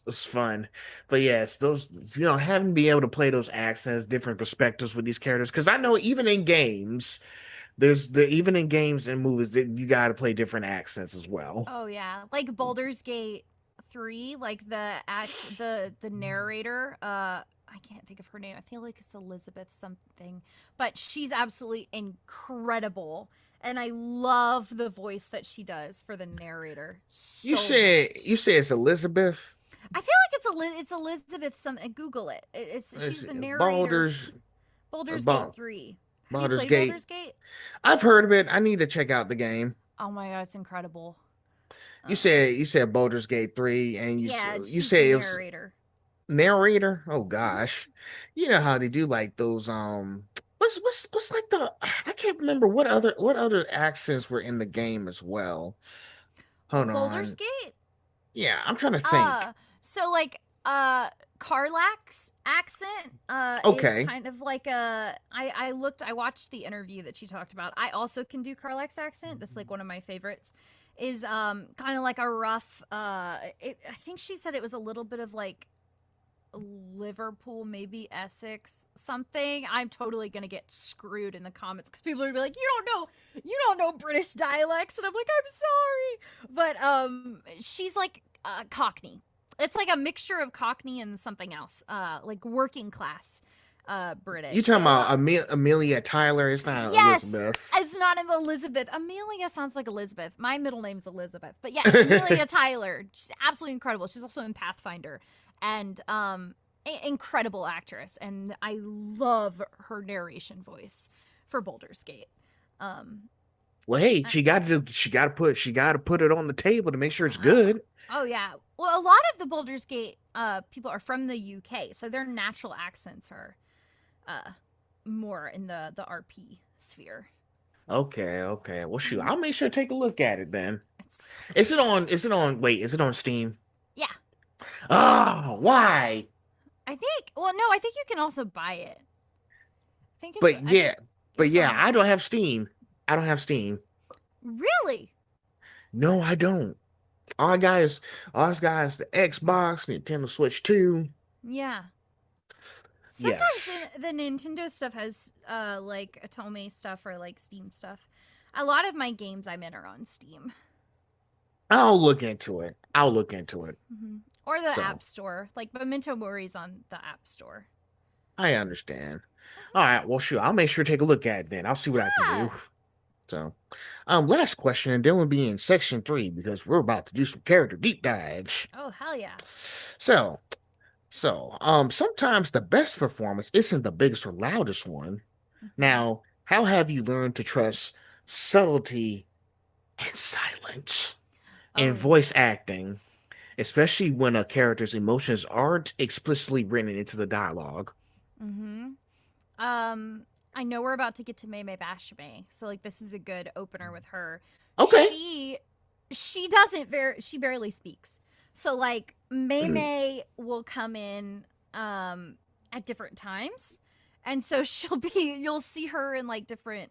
it's fun. But yes, those, having to be able to play those accents, different perspectives with these characters. Because I know even in games, even in games and movies that you got to play different accents as well. Oh yeah, like Baldur's Gate 3, like the narrator. I can't think of her name. I feel like it's Elizabeth something, but she's absolutely incredible. And I love the voice that she does for the narrator. You said it's Elizabeth. I feel like it's Elizabeth. Google it. She's the narrator. Baldur's Gate 3. Have you played Baldur's Gate? I've heard of it. I need to check out the game. Oh my god, it's incredible. You said Baldur's Gate 3, and you say it was narrator. Oh gosh, you know how they do like those what's like I can't remember what other accents were in the game as well. Hold on. Baldur's Gate? Yeah, I'm trying to think. So like Carlax's accent okay. is kind of like I watched the interview that she talked about. I also can do Carlax's accent. That's like one of my favorites. Is kind of like a rough I think she said it was a little bit of like Liverpool, maybe Essex, something. I'm totally gonna get screwed in the comments because people are gonna be like, you don't know British dialects, and I'm like, I'm sorry, but she's like Cockney. It's like a mixture of Cockney and something else, like working class British. You talking about Amelia Tyler? It's not Elizabeth. It's not Elizabeth. Amelia sounds like Elizabeth. My middle name's Elizabeth, but yes, Amelia Tyler. She's absolutely incredible. She's also in Pathfinder, and incredible actress. And I love her narration voice for Baldur's Gate. Well, hey, she got to put it on the table to make sure it's good. Oh yeah. Well, a lot of the Baldur's Gate people are from the UK, so their natural accents are more in the RP sphere. Okay. Well, shoot, I'll make sure to take a look at it then. Is it on Steam? Yeah. Oh, why? I think you can also buy it. I don't have Steam. Really? No, I don't. All I got is the Xbox, Nintendo Switch 2. Yeah. Sometimes the Nintendo stuff has like Atome stuff or like Steam stuff. A lot of my games I'm in are on Steam. I'll look into it. Mm-hmm. Or the App Store. Like Memento Mori's on the App Store. I understand. All right. Well, sure. I'll make sure to take a look at it then. I'll see what I can do. So, last question, and then we'll be in section 3 because we're about to do some character deep dives. Oh, hell yeah. So, sometimes the best performance isn't the biggest or loudest one. Mm-hmm. Now, how have you learned to trust subtlety and silence in voice acting, especially when a character's emotions aren't explicitly written into the dialogue? Mm-hmm. I know we're about to get to Mei Bashame, so like this is a good opener with her. Okay. She doesn't she barely speaks. So like Mei will come in at different times. And so you'll see her in like different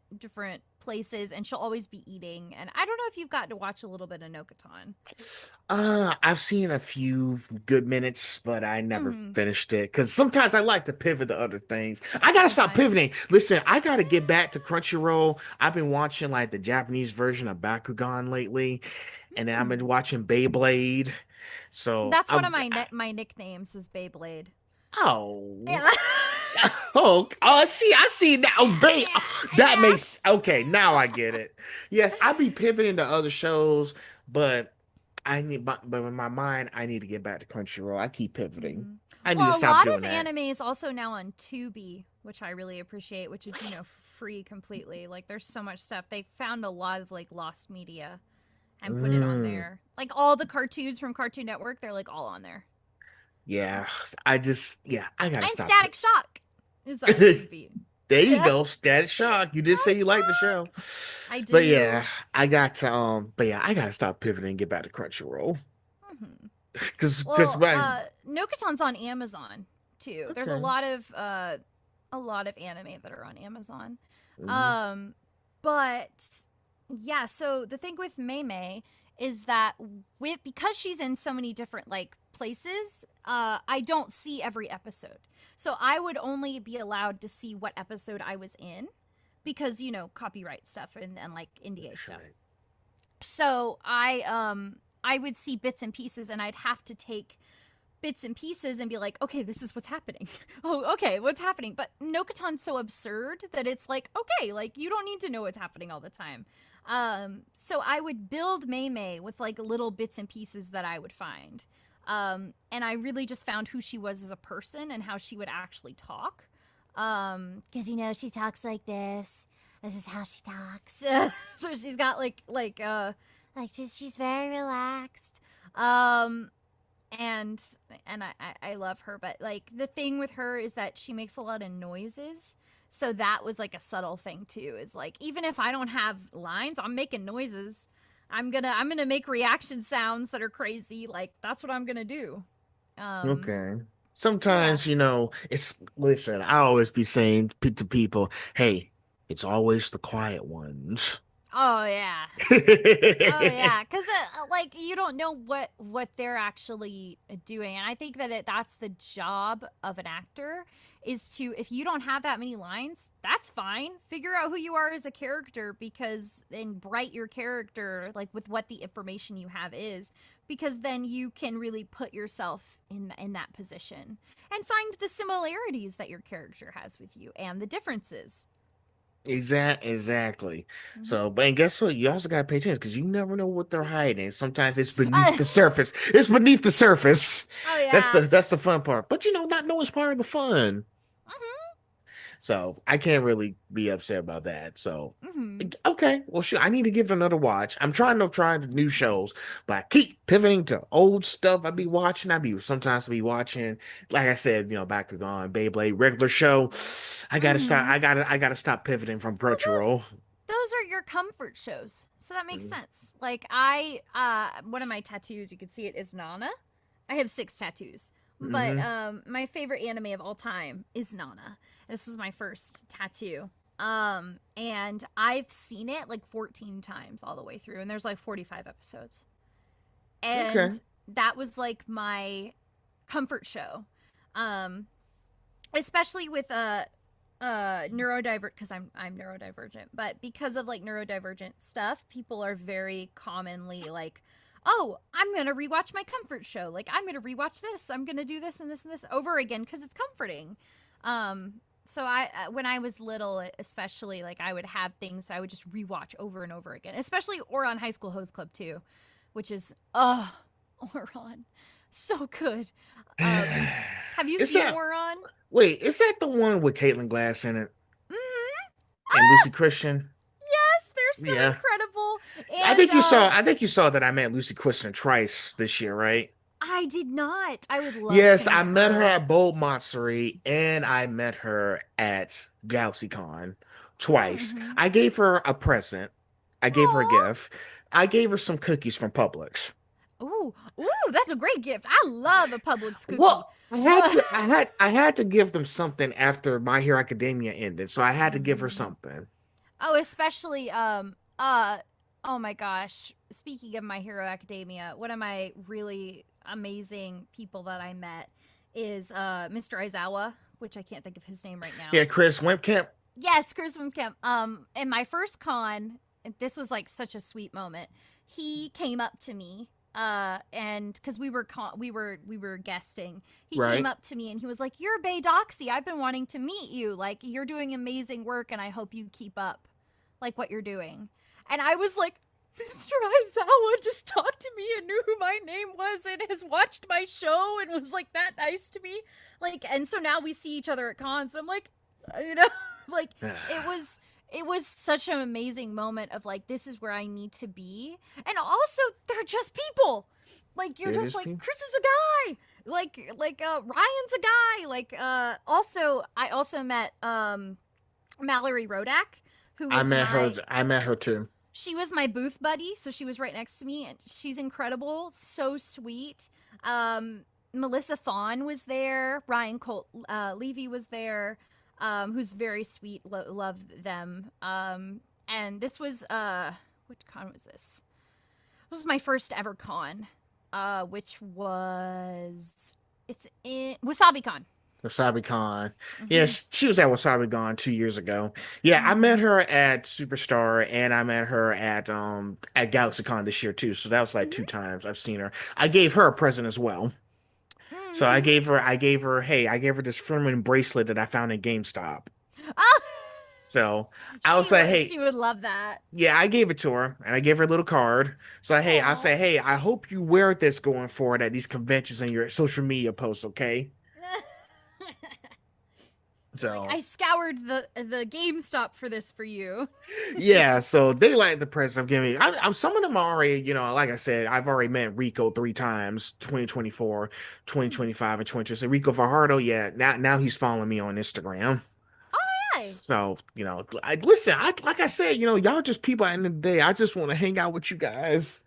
places, and she'll always be eating. And I don't know if you've gotten to watch a little bit of Nokotan. I've seen a few good minutes, but I never Mhm. finished it because sometimes I like to pivot to other things. I gotta stop Sometimes. pivoting. Listen, I gotta get back to Crunchyroll. I've been watching like the Japanese version of Bakugan lately, and then I've Hmm. been watching Beyblade. So That's one I'm of my nicknames is Beyblade. oh. Yeah. Oh, I see now. Oh, that makes okay. Now I get it. Yes, I be pivoting to other shows, but but in my mind, I need to get back to Crunchyroll. I keep pivoting. Mhm. I need to Well, a stop lot of doing that. anime is also now on Tubi, which I really appreciate, which is, free completely. Like, there's so much stuff. They found a lot of, like, lost media and put it on Mm, there. Like, all the cartoons from Cartoon Network, they're, like, all on there. yeah, I gotta And stop Static Shock is on it. Tubi. There you Yeah. go, Static Shock. You did say Static you like the show, Shock! I but yeah, do. I gotta stop pivoting and get back to Crunchyroll Hmm. because Well, my Nokotan's on Amazon, too. There's okay. a lot of anime that are on Amazon. Mhm. Um, but yeah, so the thing with Mei is that because she's in so many different like places, I don't see every episode. So I would only be allowed to see what episode I was in because, copyright stuff and like NDA That's stuff. right. So I would see bits and pieces, and I'd have to take bits and pieces and be like, okay, this is what's happening. Oh, okay, what's happening? But Nokotan's so absurd that it's like, okay, like you don't need to know what's happening all the time. So I would build Mei with like little bits and pieces that I would find. And I really just found who she was as a person and how she would actually talk. Because she talks like this. This is how she talks. So she's got she's very relaxed. And I love her, but like the thing with her is that she makes a lot of noises. So that was like a subtle thing too. Is like even if I don't have lines, I'm making noises. I'm gonna make reaction sounds that are crazy. Like that's what I'm gonna do. Um. Okay. So yeah. Sometimes, listen, I always be saying to people, hey, it's always the quiet ones. Oh yeah. Oh yeah, because like you don't know what they're actually doing, and I think that that's the job of an actor is to if you don't have that many lines, that's fine. Figure out who you are as a character because and write your character like with what the information you have is because then you can really put yourself in that position and find the similarities that your character has with you and the differences. Exactly. Hmm. So, but and guess what? You also gotta pay attention because you never know what they're hiding. Sometimes it's beneath the surface. It's beneath the surface. Oh That's the yeah. that's the fun part. But not knowing is part of the fun. Hmm. So I can't really be upset about that. So Hmm. okay, well shoot, I need to give it another watch. I'm trying to try the new shows, but I keep pivoting to old stuff I be watching. Sometimes I be watching, like I said, Bakugan, Beyblade, regular show. I gotta stop. Hmm. I gotta stop pivoting from Well, Crunchyroll. those are your comfort shows. So that makes Mhm. sense. Like one of my tattoos, you can see it is Nana. I have 6 tattoos. But Mhm. my favorite anime of all time is Nana. This was my first tattoo. And I've seen it like 14 times all the way through and there's like 45 episodes. Okay. And that was like my comfort show. Um especially with neurodivergent because I'm neurodivergent, but because of like neurodivergent stuff, people are very commonly like, "Oh, I'm gonna rewatch my comfort show. Like I'm gonna rewatch this. I'm gonna do this and this and this over again because it's comforting." So I when I was little, especially like I would have things I would just rewatch over and over again, especially Oron High School Host Club too, which is Oron, so good. Have you Is seen that Oron? wait? Is that the one with Caitlin Glass in it Mm-hmm. and Lucy Christian? Yes, they're so Yeah. incredible. I And think you saw. I think you saw that I met Lucy Christian twice this year, right? I did not. I would love Yes, to I meet met her her. at Bold Montsari and I met her at GalaxyCon twice. Mm-hmm. I gave her a present. I gave her a Aw. gift. I gave her some cookies from Publix. Ooh, ooh, that's a great gift. I love a Publix cookie. Well, I had to give them something after My Hero Academia ended, so I had to give her Mhm. something. Oh, especially oh my gosh. Speaking of My Hero Academia, one of my really amazing people that I met is Mr. Aizawa, which I can't think of his name right Yeah, now. Chris Wimkamp. Yes, Chris Kemp. In my first con, this was like such a sweet moment. He came up to me, and because we were guesting, he came Right. up to me and he was like, "You're Bay Doxy. I've been wanting to meet you. Like, you're doing amazing work, and I hope you keep up, like what you're doing." And I was like, Mr. Aizawa just talked to me and knew who my name was and has watched my show and was like that nice to me. Like, and so now we see each other at cons. And I'm like, you know, like it was such an amazing moment of like, this is where I need to be. And also, they're just people. Like, you're It just is like, me. Chris is a guy. Like Ryan's a guy. Like I also met Mallory Rodak, who I was met her. my I met her too. she was my booth buddy, so she was right next to me, and she's incredible, so sweet. Melissa Fawn was there. Ryan Colt Levy was there, who's very sweet. Love them. And this was which con was this? This was my first ever con, which was it's in WasabiCon. WasabiCon. Mm-hmm. Yes, she was at WasabiCon 2 years ago. Yeah, I met Mm-hmm. her at Superstar and I met her at GalaxyCon this year too. So that was like two Mm-hmm. times I've seen her. I gave her a present as well. So I Mm-hmm. gave her I gave her hey, I gave her this Furman bracelet that I found in GameStop. Oh, So I was like, hey, she would love that. yeah, I gave it to her and I gave her a little card. So hey, I Aw. say, hey, I hope you wear this going forward at these conventions and your social media posts, okay? You're like, So I scoured the GameStop for this for you. yeah, so they like the presents I'm giving. I'm some of them are already, like I said, I've already met Rico three times, 2024, Hmm. 2025, and 2026. Rico Fajardo, yeah, now he's following me on Instagram. Oh, hi. So, I listen, like I said, y'all just people at the end of the day. I just want to hang out with you guys.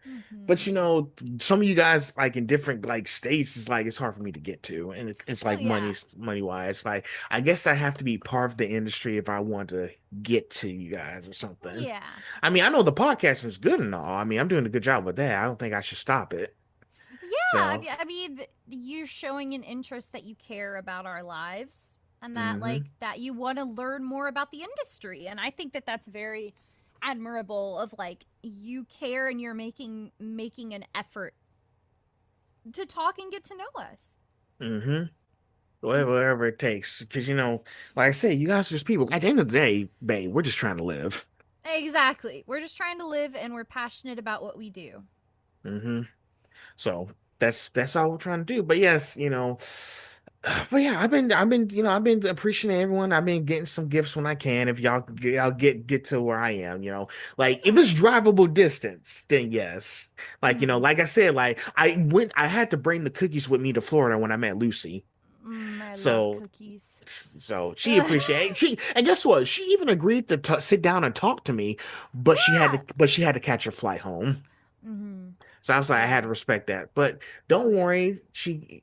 But Mm-hmm. some of you guys like in different like states is like it's hard for me to get to. And it's Oh like yeah. money wise. Like I guess I have to be part of the industry if I want to get to you guys or something. Yeah. I mean, I know the podcast is good and all. I mean, I'm doing a good job with that. I don't think I should stop it. Yeah. So, I mean, you're showing an interest that you care about our lives and that hmm that you want to learn more about the industry, and I think that that's very admirable. Of like, you care and you're making an effort to talk and get to know us. hmm whatever it takes. Because like I say, you guys are just people. At the end of the day, babe, we're just trying to live. Exactly. We're just trying to live, and we're passionate about what we do. hmm So that's all we're trying to do. But yes, but yeah, I've been appreciating everyone. I've been getting some gifts when I can. If y'all get to where I am, like if it's Yeah. drivable distance, then yes. Like, Mm. like I said, like I had to bring the cookies with me to Florida when I met Lucy. I love So cookies. she appreciated and guess what? She even agreed to sit down and talk to me, Yeah. but she had to catch her flight home. Mm-hmm. So I was like, I had Yeah. to respect that. But Oh yeah.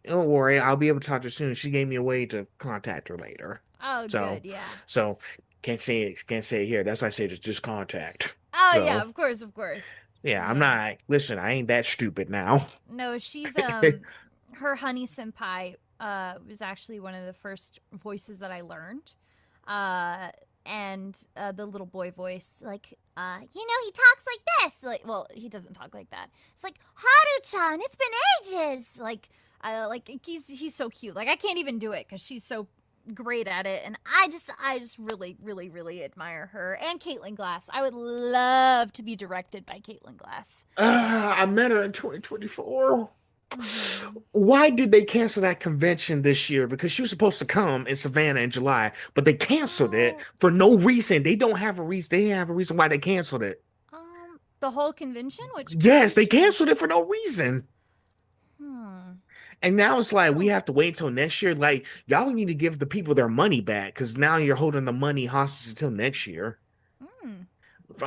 don't worry, I'll be able to talk to her soon. She gave me a way to contact her later. Oh, So, good. Yeah. so can't say it here. That's why I say just contact. Oh yeah. So Of course. Of course. yeah, I'm Yeah. not. Listen, I ain't that stupid now. No, she's her honey senpai was actually one of the first voices that I learned. Uh and the little boy voice, like, he talks like this. Like, well, he doesn't talk like that. It's like, Haru-chan, it's been ages. Like he's so cute. Like, I can't even do it because she's so great at it, and I just really, really, really admire her. And Caitlin Glass. I would love to be directed by Caitlin Glass. I met her in 2024. Mm-hmm. Why did they cancel that convention this year? Because she was supposed to come in Savannah in July, but they canceled it Oh, for no reason. They don't have a reason. They didn't have a reason why they canceled it. the whole convention? Which Yes, they convention? canceled it for no reason. Hmm. And now it's like we Oh. have to wait until next year. Like y'all need to give the people their money back because now you're holding the money hostage until next year. Hmm.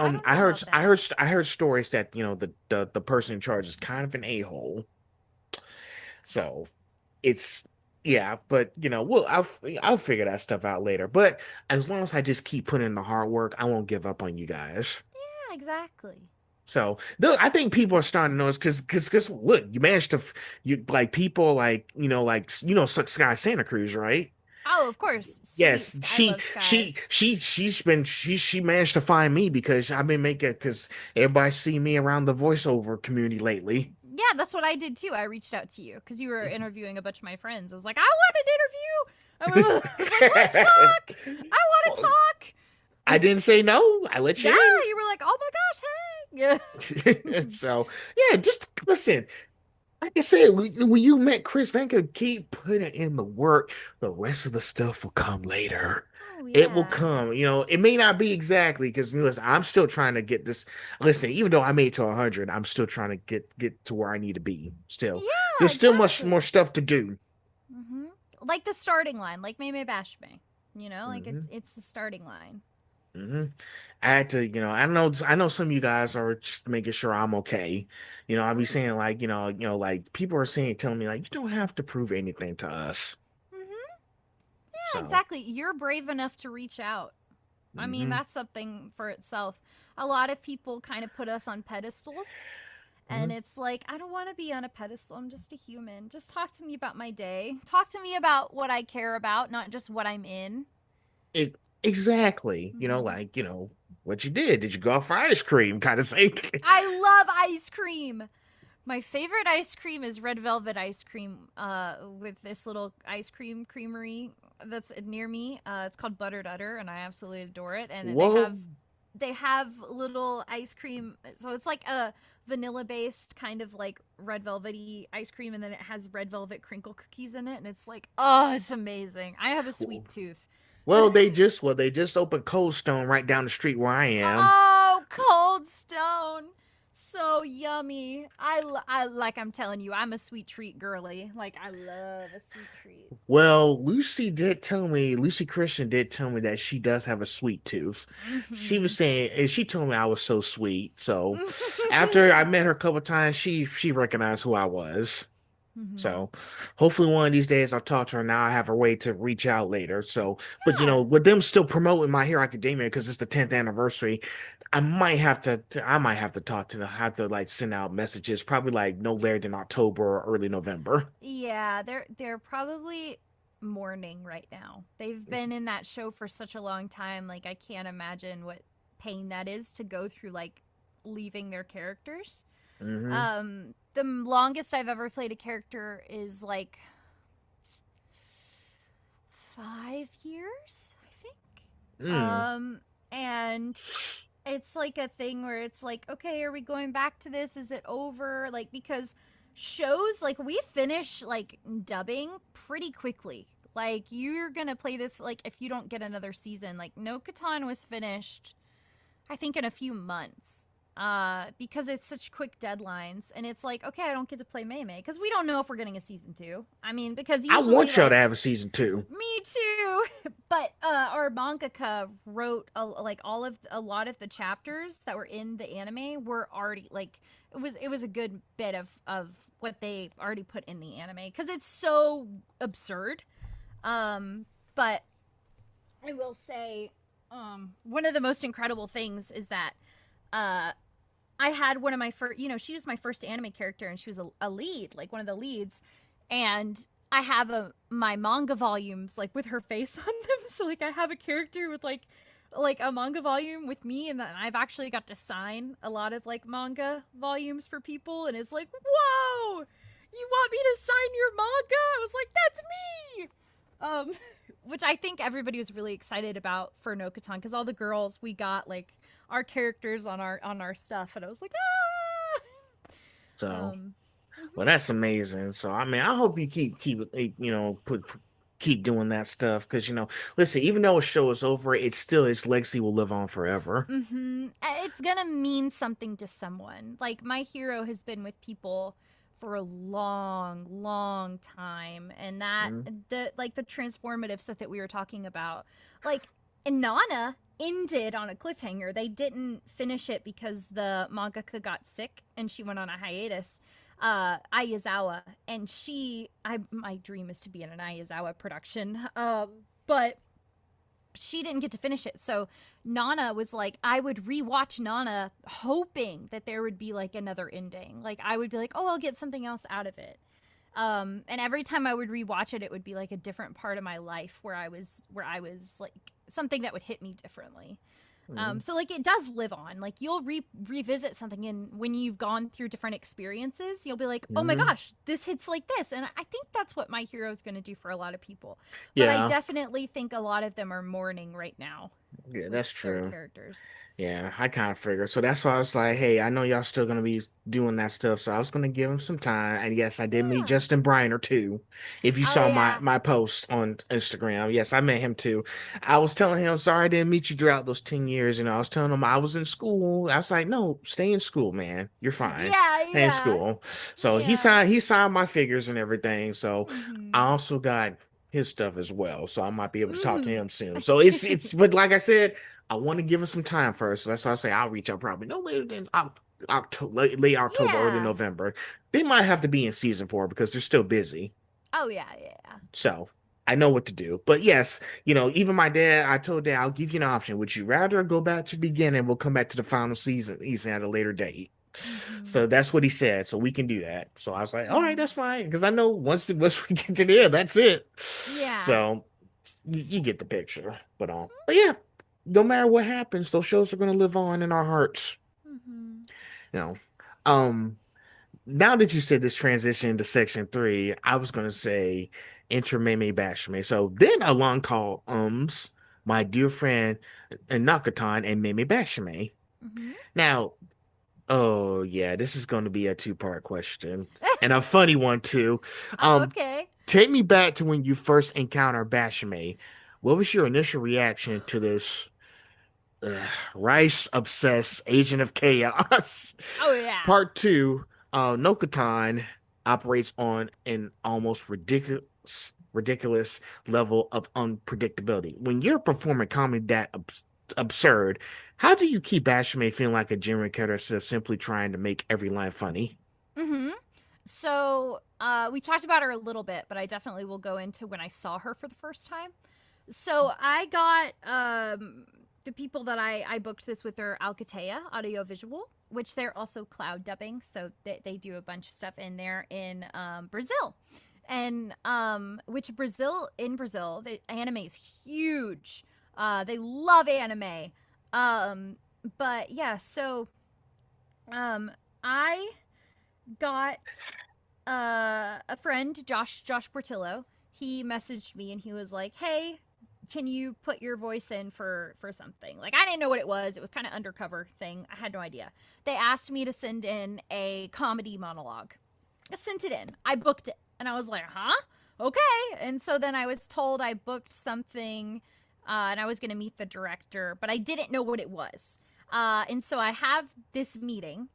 I don't I know heard about that. I heard stories that the person in charge is kind of an a-hole. So it's yeah, but I'll figure that stuff out later. But as long as I just keep putting in the hard work, I won't give up on you guys. Yeah, exactly. So I think people are starting to notice because look, you managed to you like people Sky Santa Cruz, right? Oh, of course. Sweet. Yes, I love Sky. she managed to find me because I've been making because everybody see me around the voiceover community lately. Yeah, that's what I did too. I reached out to you because you were interviewing a bunch of my friends. I was like, I want an interview. I was like, let's talk. I want to Well, talk. I didn't say no. I let Yeah, you in. you were like, oh my gosh, hey. Yeah. So yeah, just listen. Like I said, when you met Chris Vanker, keep putting in the work. The rest of the stuff will come later. Oh It will yeah. come. It may not be exactly because listen, I'm still trying to get this. Listen, even though I made it to 100, I'm still trying to get to where I need to be. Still, Yeah, there's still much more exactly. stuff to do. Hmm. Like the starting line, like May May Bashame. Like Hmm it's the starting line. hmm I had to, I know some of you guys are just making sure I'm okay. I'll be Hmm. saying like, like people are saying, telling me like, you don't have to prove anything to us. Hmm. Yeah, So, exactly. You're brave enough to reach out. I mean, hmm that's something for itself. A lot of people kind of put us on pedestals. And hmm it's like, I don't want to be on a pedestal. I'm just a human. Just talk to me about my day. Talk to me about what I care about, not just what I'm in. It exactly, Hmm. like, what you did. Did you go out for ice cream kind of thing? I love ice cream. My favorite ice cream is red velvet ice cream with this little ice cream creamery that's near me. It's called Buttered Udder, and I absolutely adore it. And Whoa. they have little ice cream, so it's like a vanilla based kind of like red velvety ice cream, and then it has red velvet crinkle cookies in it, and it's like, oh, it's amazing. I have a sweet tooth. They just opened Cold Stone right down the street where I am. Oh, Cold Stone. So yummy. Like I'm telling you, I'm a sweet treat girly. Like I love a sweet treat. Well, Lucy Christian did tell me that she does have a sweet tooth. She was Mhm. saying, and she told me I was so sweet. So after I met her a couple times, she recognized who I was. Mhm. So hopefully one of these days I'll talk to her. Now I have a way to reach out later. So, but Yeah. with them still promoting My Hero Academia because it's the 10th anniversary, I might have to talk to them. Have to like send out messages, probably like no later than October or early November. Yeah, they're probably mourning right now. They've been in that show for such a long time. Like I can't imagine what pain that is to go through like leaving their characters. Hmm The longest I've ever played a character is like 5 years, I think. Mm. And it's like a thing where it's like, okay, are we going back to this? Is it over? Like, because shows, like, we finish, like, dubbing pretty quickly. Like, you're gonna play this, like, if you don't get another season. Like, Nokotan was finished, I think, in a few months. Because it's such quick deadlines, and it's like, okay, I don't get to play Mei Mei because we don't know if we're getting a season two. I mean, because I usually, want y'all to like, have a season two. me too. But our mangaka wrote like a lot of the chapters that were in the anime were already like it was a good bit of what they already put in the anime because it's so absurd. But I will say, one of the most incredible things is that uh I had one of my first, she was my first anime character, and she was a lead, like one of the leads, and I have my manga volumes like with her face on them. So like I have a character with like a manga volume with me, and then I've actually got to sign a lot of like manga volumes for people, and it's like, whoa, you want me to sign your manga? I was like, that's me. Which I think everybody was really excited about for Nokotan because all the girls we got like our characters on our stuff, and I was like, ah. So, Mhm. well, that's amazing. So, I mean, I hope you keep keep doing that stuff because listen, even though a show is over, its legacy will live on forever. It's gonna mean something to someone. Like my hero has been with people for a long, long time. And that the transformative stuff that we were talking about, like, and Nana ended on a cliffhanger. They didn't finish it because the mangaka got sick and she went on a hiatus. Ayazawa, and my dream is to be in an Ayazawa production, but she didn't get to finish it. So Nana was like, I would rewatch Nana hoping that there would be like another ending. Like I would be like, oh, I'll get something else out of it. And every time I would rewatch it, it would be like a different part of my life where I was like something that would hit me differently. So like it does live on. Like you'll revisit something, and when you've gone through different experiences, you'll be like, oh my gosh, this hits like this. And I think that's what My Hero is going to do for a lot of people. But I definitely think a lot of them are mourning right now. Yeah, that's true. Characters. Yeah, I kind of figured. So that's why I was like, hey, I know y'all still going to be doing that stuff. So I was going to give him some time. And yes, I did meet Justin Briner too. If you saw my post on Instagram, yes, I met him too. I was telling him, sorry I didn't meet you throughout those 10 years. You know, I was telling him I was in school. I was like, no, stay in school, man. You're fine. Stay in school. So he signed my figures and everything. So I also got his stuff as well. So I might be able to talk to him soon. So it's, but like I said, I want to give it some time first. So that's why I say I'll reach out probably no later than October, late October, early November. They might have to be in season 4 because they're still busy. Oh, yeah. So I know what to do. But yes, you know, even my dad, I told Dad, I'll give you an option. Would you rather go back to the beginning? We'll come back to the final season at a later date. So that's what he said. So we can do that. So I was like, all right, that's fine. Because I know once we get to the end, that's it. Yeah. So you get the picture. But yeah. No matter what happens, those shows are going to live on in our hearts. You know, now that you said this transition to section 3, I was going to say enter Meme Bashame. So then along call my dear friend Nokotan and Meme Bashame. Now, oh yeah, this is going to be a 2-part question and a funny one too. Okay. Take me back to when you first encountered Bashame. What was your initial reaction to this rice obsessed agent of chaos? Oh yeah. Part 2, Nokotan operates on an almost ridiculous level of unpredictability. When you're performing comedy that absurd, how do you keep Bashame feeling like a genuine character simply trying to make every line funny? So we talked about her a little bit, but I definitely will go into when I saw her for the first time. So I got the people that I booked this with are Alcatea Audiovisual, which they're also cloud dubbing. So they do a bunch of stuff in there in Brazil. And which in Brazil, the anime is huge. They love anime. But yeah, so I got a friend, Josh Portillo. He messaged me and he was like, hey, can you put your voice in for something? Like, I didn't know what it was. It was kind of undercover thing. I had no idea. They asked me to send in a comedy monologue. I sent it in. I booked it. And I was like, huh? Okay. And so then I was told I booked something and I was going to meet the director, but I didn't know what it was. And so I have this meeting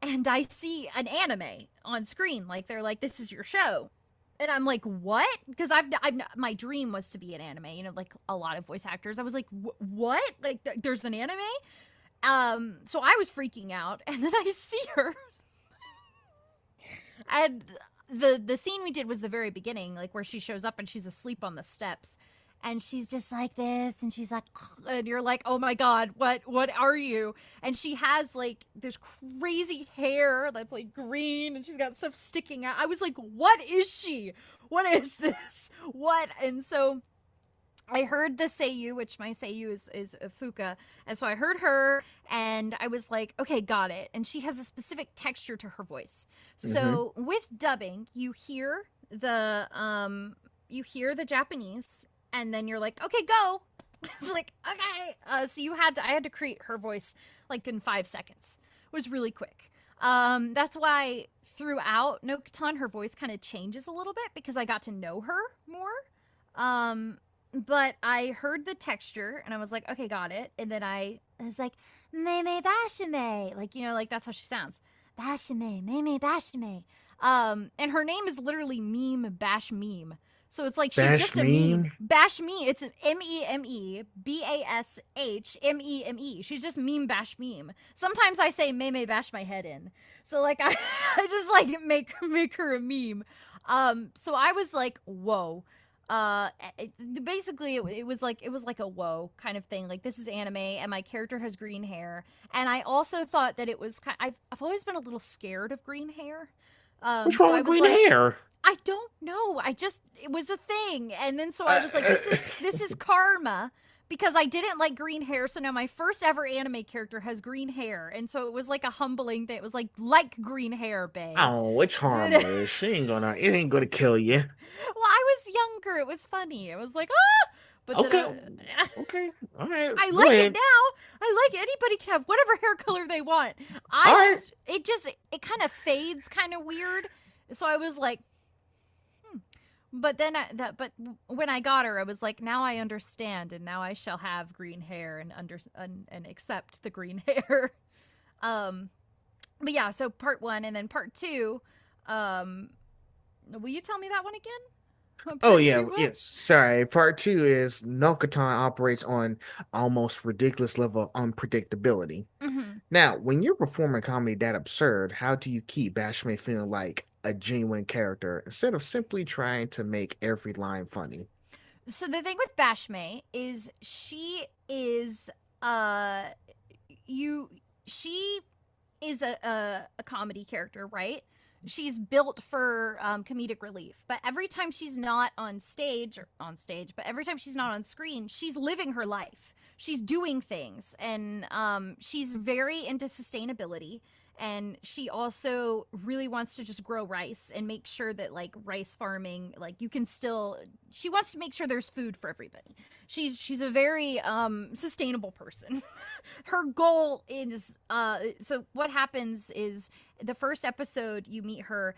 and I see an anime on screen. Like, they're like, this is your show. And I'm like, what? Because my dream was to be an anime, you know, like a lot of voice actors. I was like, what? Like, there's an anime? So I was freaking out. And then I see her. And the scene we did was the very beginning, like where she shows up and she's asleep on the steps. And she's just like this, and she's like, and you're like, oh my God, what are you? And she has like this crazy hair that's like green, and she's got stuff sticking out. I was like, what is she? What is this? What? And so I heard the Seiyu, which my Seiyu is Fuka. And so I heard her and I was like, okay, got it. And she has a specific texture to her voice. So with dubbing, you hear the Japanese, and then you're like, okay, go. It's like, okay. So I had to create her voice like in 5 seconds. It was really quick. That's why throughout Nokotan, her voice kind of changes a little bit because I got to know her more. But I heard the texture and I was like, okay, got it. And then I was like, Meme Bashame. Like, you know, like that's how she sounds. Bashame, Meme Bashame. And her name is literally Meme Bash Meme. So it's like she's Bash just a meme. meme. Bash Me. It's an MEME BASHMEME. She's just Meme Bash Meme. Sometimes I say Meme Bash my head in. So like I just like make her a meme. So I was like, whoa. Basically it was like a whoa kind of thing. Like, this is anime and my character has green hair. And I also thought that it was I've always been a little scared of green hair. What's So wrong I with was green like, hair? I don't know. It was a thing. And then so I was like, this is karma, because I didn't like green hair. So now my first ever anime character has green hair. And so it was like a humbling thing. It was like green hair, babe. Oh, it's harmless. It ain't gonna kill you. Well, I was younger. It was funny. It was like, ah! But Okay. then Okay. All right. I Go like ahead. it now. I like it. Anybody can have whatever hair color they want. All right. It kind of fades kind of weird. So I was like, but then but when I got her, I was like, now I understand, and now I shall have green hair and accept the green hair. But yeah, so part 1 and then part 2. Will you tell me that one again? What Oh part yeah, 2 yeah. was? Sorry. Part two is Nokotan operates on almost ridiculous level of unpredictability. Mm-hmm. Now, when you're performing comedy that absurd, how do you keep Bashame feeling like a genuine character instead of simply trying to make every line funny? So the thing with Bashame is uh you she is a comedy character, right? She's built for comedic relief, but every time she's not on stage, but every time she's not on screen, she's living her life. She's doing things, and she's very into sustainability. And she also really wants to just grow rice and make sure that, like, rice farming, like, you can still. She wants to make sure there's food for everybody. She's a very sustainable person. Her goal is so what happens is, the first episode you meet her,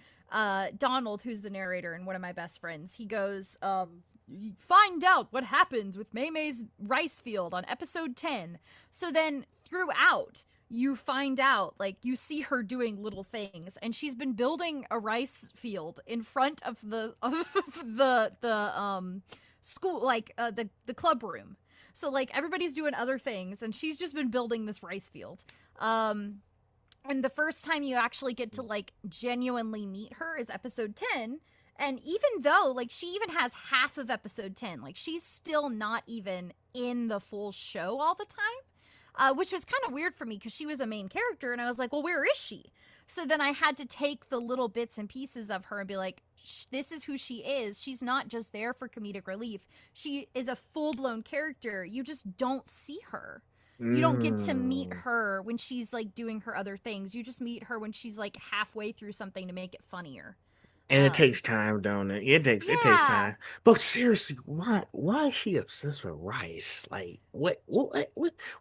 Donald, who's the narrator and one of my best friends, he goes, find out what happens with Maymay's rice field on episode 10. So then throughout, you find out, like, you see her doing little things, and she's been building a rice field in front of the school, like, the club room. So, like, everybody's doing other things, and she's just been building this rice field. And the first time you actually get to, like, genuinely meet her is episode 10. And even though, like, she even has half of episode 10, like, she's still not even in the full show all the time, which was kind of weird for me because she was a main character, and I was like, well, where is she? So then I had to take the little bits and pieces of her and be like, this is who she is. She's not just there for comedic relief. She is a full-blown character. You just don't see her. You don't get to meet her when she's, like, doing her other things. You just meet her when she's, like, halfway through something to make it funnier. And it takes time, don't it? It takes Yeah. time. But seriously, why is she obsessed with rice? Like, what's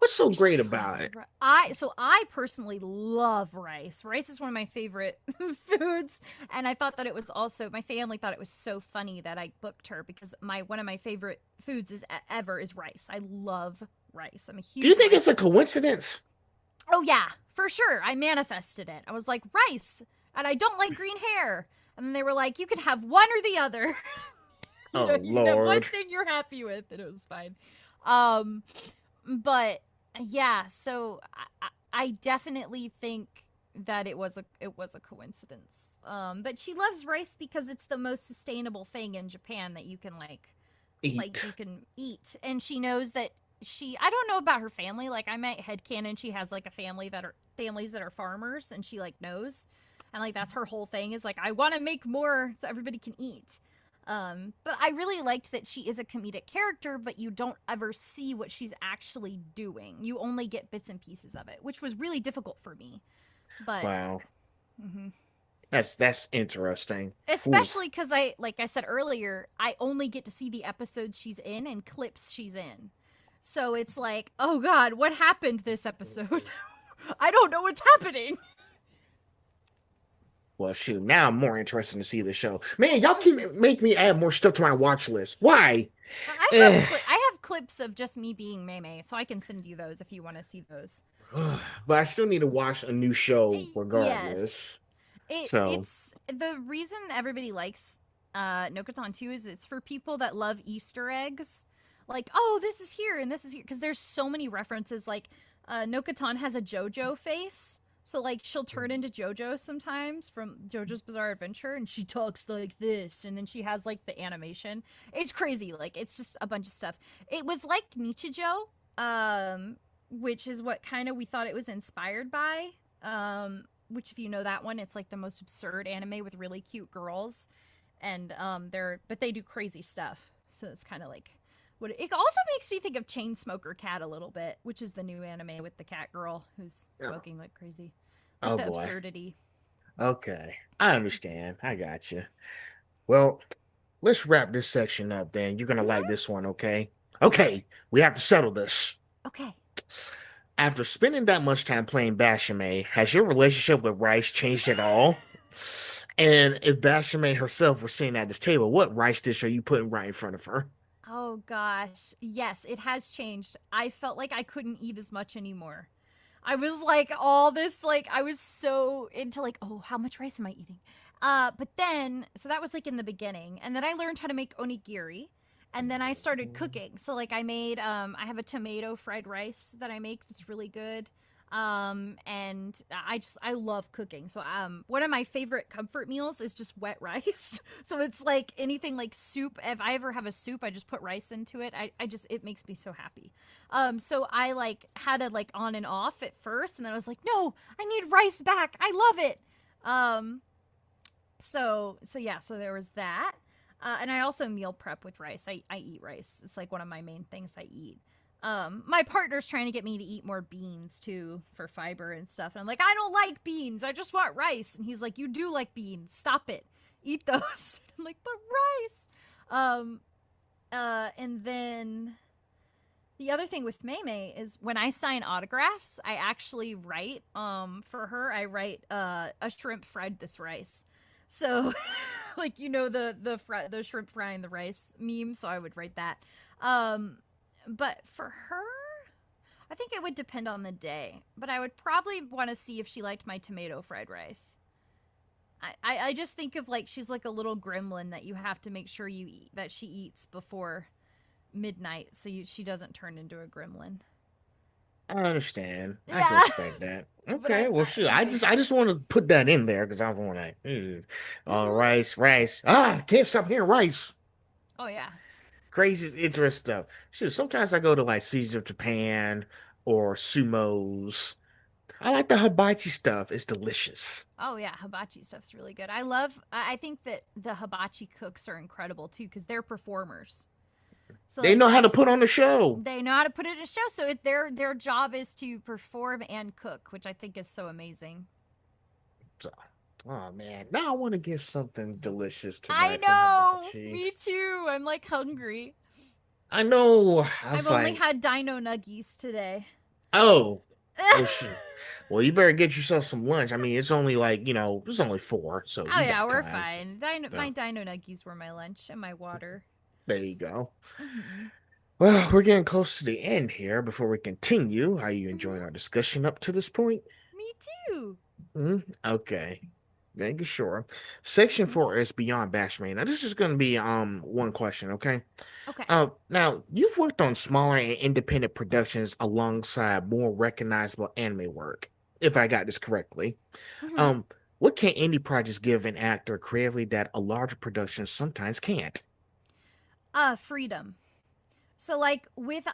so great about it? I personally love rice. Rice is one of my favorite foods, and I thought that it was also, my family thought it was so funny that I booked her because one of my favorite foods ever is rice. I love rice. I'm a huge. Do you think rice. it's a coincidence? Oh yeah, for sure. I manifested it. I was like, rice, and I don't like green hair. And then they were like, you can have one or the other. Oh, you can have one Lord. thing you're happy with, and it was fine. But yeah, so I definitely think that it was a coincidence. But she loves rice because it's the most sustainable thing in Japan that you can like you can eat. And she knows that I don't know about her family. Like, I might headcanon she has like a families that are farmers, and she like knows. And, like, that's her whole thing is, like, I want to make more so everybody can eat. But I really liked that she is a comedic character, but you don't ever see what she's actually doing. You only get bits and pieces of it, which was really difficult for me. But Wow. mhm. That's interesting. Especially because like I said earlier, I only get to see the episodes she's in and clips she's in. So it's like, oh God, what happened this episode? I don't know what's happening. Well, shoot, now I'm more interested to see the show. Man, y'all keep make me add more stuff to my watch list. Why? I have clips of just me being Mei, so I can send you those if you want to see those. But I still need to watch a new show regardless. So, It's the reason everybody likes Nokotan too is it's for people that love Easter eggs. Like, oh, this is here and this is here because there's so many references. Like, Nokotan has a JoJo face, so like she'll turn into JoJo sometimes from JoJo's Bizarre Adventure, and she talks like this, and then she has like the animation. It's crazy. Like, it's just a bunch of stuff. It was like Nichijou, which is what kind of we thought it was inspired by. Which if you know that one, it's like the most absurd anime with really cute girls, and but they do crazy stuff. So it's kind of like what it also makes me think of Chainsmoker Cat a little bit, which is the new anime with the cat girl who's smoking like crazy. Like oh the boy. absurdity. Okay, I understand. I got you. Well, let's wrap this section up. Then you're gonna like this one, okay? Okay, we have to settle this. Okay. After spending that much time playing Bashame, has your relationship with Rice changed at all? And if Bashame herself were sitting at this table, what rice dish are you putting right in front of her? Oh gosh. Yes, it has changed. I felt like I couldn't eat as much anymore. I was like all this like I was so into like, oh, how much rice am I eating? But then so that was like in the beginning, and then I learned how to make onigiri, and then I started cooking. So like I made I have a tomato fried rice that I make that's really good. And I love cooking. So one of my favorite comfort meals is just wet rice. So it's like anything like soup. If I ever have a soup, I just put rice into it. I just it makes me so happy. So I like had it like on and off at first, and then I was like, no, I need rice back. I love it. So yeah, so there was that. And I also meal prep with rice. I eat rice. It's like one of my main things I eat. My partner's trying to get me to eat more beans too for fiber and stuff. And I'm like, I don't like beans. I just want rice. And he's like, you do like beans. Stop it. Eat those. I'm like, but rice. And then the other thing with Maymay is when I sign autographs, I actually write, for her, I write, a shrimp fried this rice. So, like, you know, the shrimp frying the rice meme. So I would write that. But for her, I think it would depend on the day. But I would probably want to see if she liked my tomato fried rice. I just think of like she's like a little gremlin that you have to make sure you eat, that she eats before midnight so she doesn't turn into a gremlin. I understand. I Yeah. can respect that. Okay, well, shoot. I just want to put that in there because I want to. Rice. Ah, can't stop hearing rice. Oh yeah. Crazy interesting stuff. Shoot, sometimes I go to like Seasons of Japan or Sumo's. I like the hibachi stuff. It's delicious. Oh yeah, hibachi stuff's really good. I think that the hibachi cooks are incredible too because they're performers. So They like know how to put on a show. they know how to put it in a show. So their job is to perform and cook, which I think is so amazing. So, oh man, now I want to get something delicious I tonight for know. hibachi. Me too. I'm like hungry. I know. I've only had dino nuggies today. Oh, well, shoot. Well, you better get yourself some lunch. I mean, it's only like, it's only 4, so Oh you yeah, got we're time. fine. So, My dino nuggies were my lunch and my water. there you go. Mhm. Well, we're getting close to the end here. Before we continue, are you Mhm. enjoying our discussion up to this point? Me too. Okay. Making sure. Section Mhm. 4 is Beyond Bashman. Now, this is going to be one question, okay? Okay. Now you've worked on smaller and independent productions alongside more recognizable anime work, if I got this correctly. Mhm. Um, what can indie projects give an actor creatively that a larger production sometimes can't? Freedom. So like with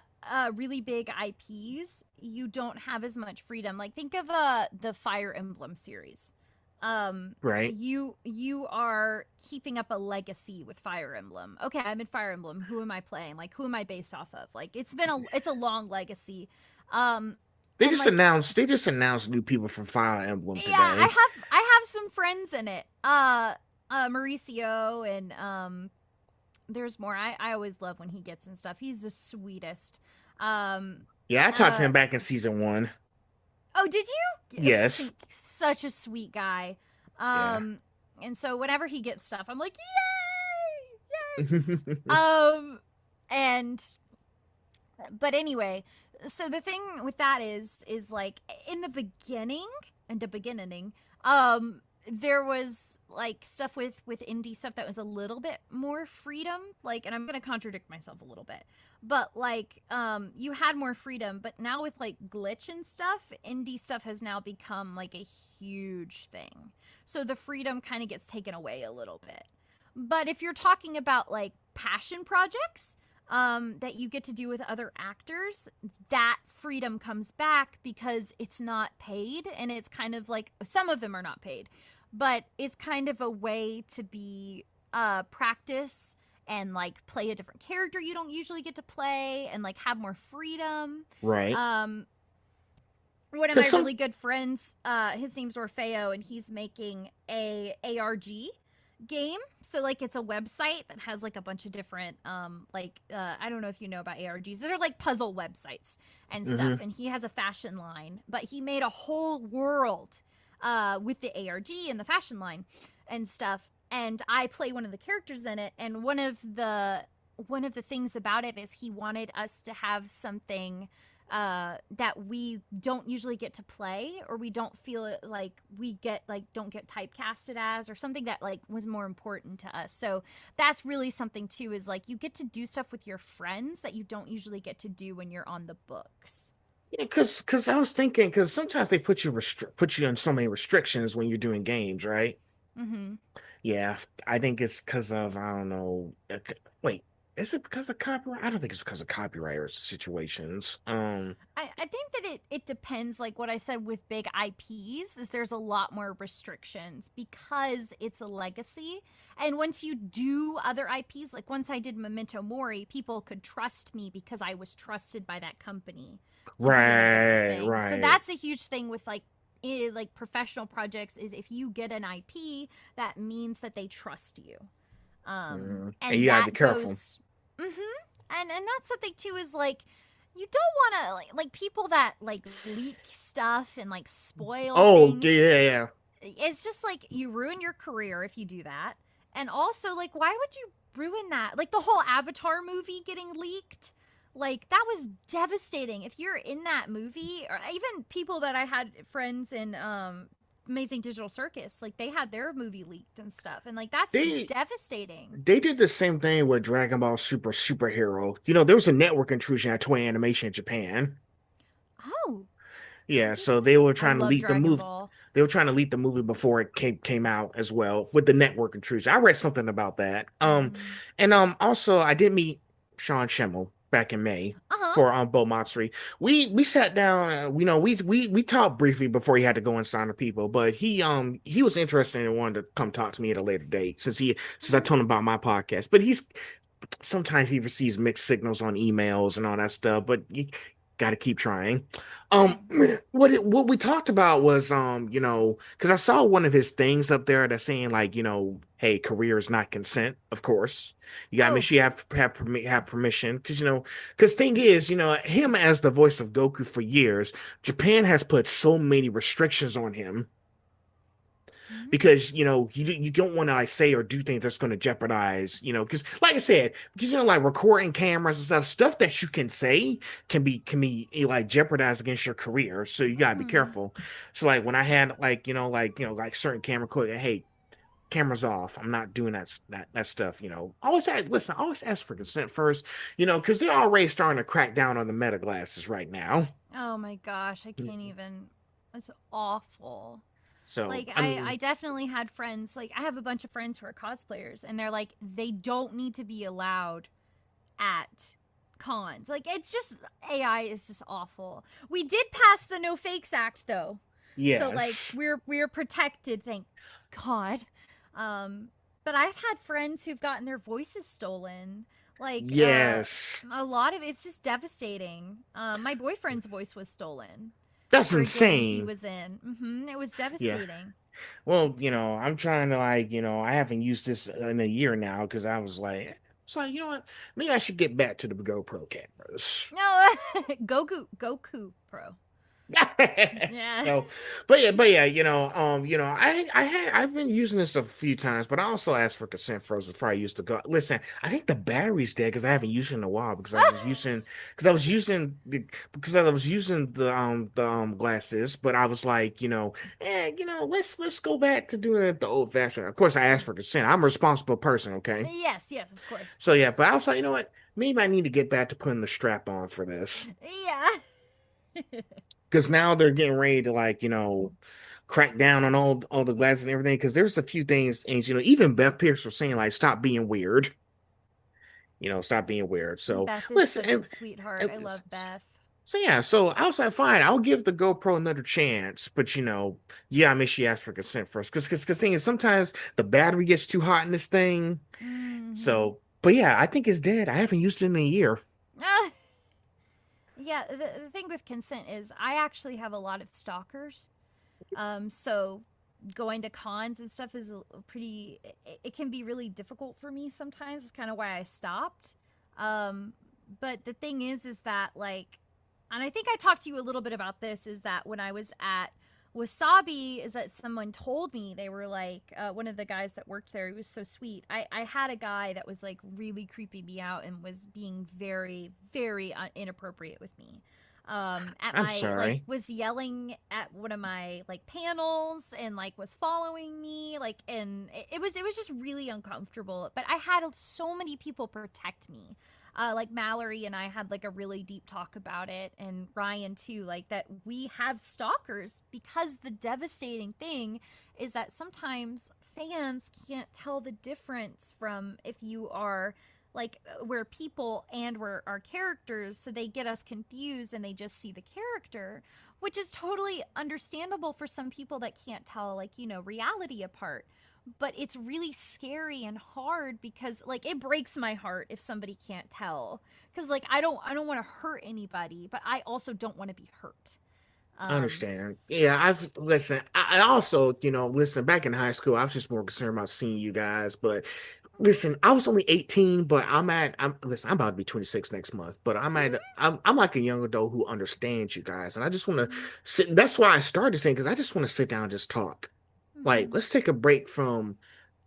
really big IPs, you don't have as much freedom. Like think of the Fire Emblem series. Right? You are keeping up a legacy with Fire Emblem. Okay, I'm in Fire Emblem. Who am I playing? Like who am I based off of? Like it's a long legacy. Um They and just like announced new people from Fire Emblem yeah, today. I have some friends in it. Mauricio and there's more. I always love when he gets in stuff. He's the sweetest. Um Yeah, I talked to uh him back in season 1. oh, did you? Yes. Such a sweet guy. Yeah. And so whenever he gets stuff, I'm like, yay! Yay! And but anyway, so the thing with that is like in the beginning, there was like stuff with indie stuff that was a little bit more freedom, like, and I'm gonna contradict myself a little bit, but like you had more freedom, but now with like glitch and stuff, indie stuff has now become like a huge thing, so the freedom kind of gets taken away a little bit. But if you're talking about like passion projects that you get to do with other actors, that freedom comes back because it's not paid, and it's kind of like, some of them are not paid, but it's kind of a way to be practice and like play a different character you don't usually get to play, and like have more freedom. Right. One of my really good friends, his name's Orfeo, and he's making a ARG game. So like it's a website that has like a bunch of different I don't know if you know about ARGs. They're like puzzle websites and stuff. And he has a fashion line, but he made a whole world with the ARG and the fashion line and stuff. And I play one of the characters in it, and one of the things about it is he wanted us to have something that we don't usually get to play, or we don't feel like we get like don't get typecasted as, or something that like was more important to us. So that's really something too, is like you get to do stuff with your friends that you don't usually get to do when you're on the books. Yeah, because I was thinking, because sometimes they put you in so many restrictions when you're doing games, right? Mm-hmm. Yeah, I think it's because of, I don't know. Wait, is it because of copyright? I don't think it's because of copyright or situations. I think that it depends, like what I said with big IPs, is there's a lot more restrictions because it's a legacy. And once you do other IPs, like once I did Memento Mori, people could trust me because I was trusted by that company to be in a bigger Right, thing. So right. that's a huge thing with like professional projects, is if you get an IP, that means that they trust you. And And you gotta be that careful. goes and that's something too, is like you don't want to like people that like leak stuff and like spoil Oh, yeah, things. yeah, yeah. It's just like you ruin your career if you do that. And also, like, why would you ruin that? Like the whole Avatar movie getting leaked, like that was devastating. If you're in that movie, or even people that I had friends in Amazing Digital Circus, like they had their movie leaked and stuff, and like that's They devastating. they did the same thing with Dragon Ball Superhero. You know, there was a network intrusion at Toei Animation in Japan. Oh, I Yeah, didn't so know they that. were I trying to love leak the Dragon movie. Ball. They were trying to leak the movie before it came out as well with the network intrusion. I read something about that. Mm. And also I did meet Sean Schimmel back in May Uh-huh. for Matsuri. We sat down. We talked briefly before he had to go and sign the people, but he was interested and wanted to come talk to me at a later date since I Mhm. told him about my podcast. But he's sometimes he receives mixed signals on emails and all that stuff, but you got to keep trying. Um, what we talked about was because I saw one of his things up there that's saying like hey, career is not consent. Of course, you got to make Oh. sure you have permission because because thing is him as the voice of Goku for years, Japan has put so many restrictions on him Mm. because you don't want to like say or do things that's going to jeopardize because like I said, because like recording cameras and stuff that you can say can be like jeopardized against your career, so you got to be Mhm. careful. So like when I had like certain camera equipment, hey, cameras off, I'm not doing that stuff. Always ask for consent first, because they're already starting to crack down on the meta glasses right now. Oh my gosh, I can't even. It's awful. So Like I I mean, definitely had friends, like I have a bunch of friends who are cosplayers, and they're like they don't need to be allowed at cons. Like it's just, AI is just awful. We did pass the No Fakes Act though. So like yes, we're protected, thank God. Um but I've had friends who've gotten their voices stolen. Like yes, a lot of it's just devastating. My boyfriend's voice was stolen that's for a game he insane. was in. It was Yeah. devastating. Well, I'm trying to like, I haven't used this in a year now because I was like, so you know what? Maybe I should get back to the GoPro cameras. No, Goku Pro. Yeah. So, but yeah, I've been using this a few times, but I also asked for consent first before I used to go. Listen, I think the battery's dead because I haven't used it in a while because I was using the glasses, but I was like, let's go back to doing it the old fashioned. Of course, I asked for consent. I'm a responsible person, okay? Yes, yes, of course, of So yeah, course. but I was like, you know what? Maybe I need to get back to putting the strap on for this. Yeah. Because now they're getting ready to like crack down on all the glasses and everything. Because there's a few things, and even Beth Pierce was saying like, stop being weird. Stop being weird. So Beth is listen, such a sweetheart. I and love Beth. so yeah, so I was like, fine, I'll give the GoPro another chance, but yeah, I make sure you ask for consent first, because thing is sometimes the battery gets too hot in this thing. Hmm. So, but yeah, I think it's dead. I haven't used it in a year. Ah, yeah, the thing with consent is I actually have a lot of stalkers. So going to cons and stuff is pretty it can be really difficult for me sometimes. It's kind of why I stopped. Um but the thing is that like, and I think I talked to you a little bit about this, is that when I was at Wasabi, is that someone told me, they were like, one of the guys that worked there, he was so sweet. I had a guy that was like really creeping me out and was being very, very inappropriate with me. At I'm my, like, sorry. was yelling at one of my like panels and like was following me, like, and it was just really uncomfortable. But I had so many people protect me, like Mallory and I had like a really deep talk about it, and Ryan too, like that we have stalkers, because the devastating thing is that sometimes fans can't tell the difference from if you are like we're people and we're our characters, so they get us confused and they just see the character, which is totally understandable for some people that can't tell, like, reality apart. But it's really scary and hard because like it breaks my heart if somebody can't tell, because like I don't want to hurt anybody, but I also don't want to be hurt. I um understand. Yeah, I've listen. I also, listen. Back in high school, I was just more concerned about seeing you guys. But listen, I was only 18, but listen. I'm about to be 26 next month, but I'm like a young adult who understands you guys, and I just want to mhm, sit. That's why I started saying because I just want to sit down and just talk. Like, mhm. let's take a break from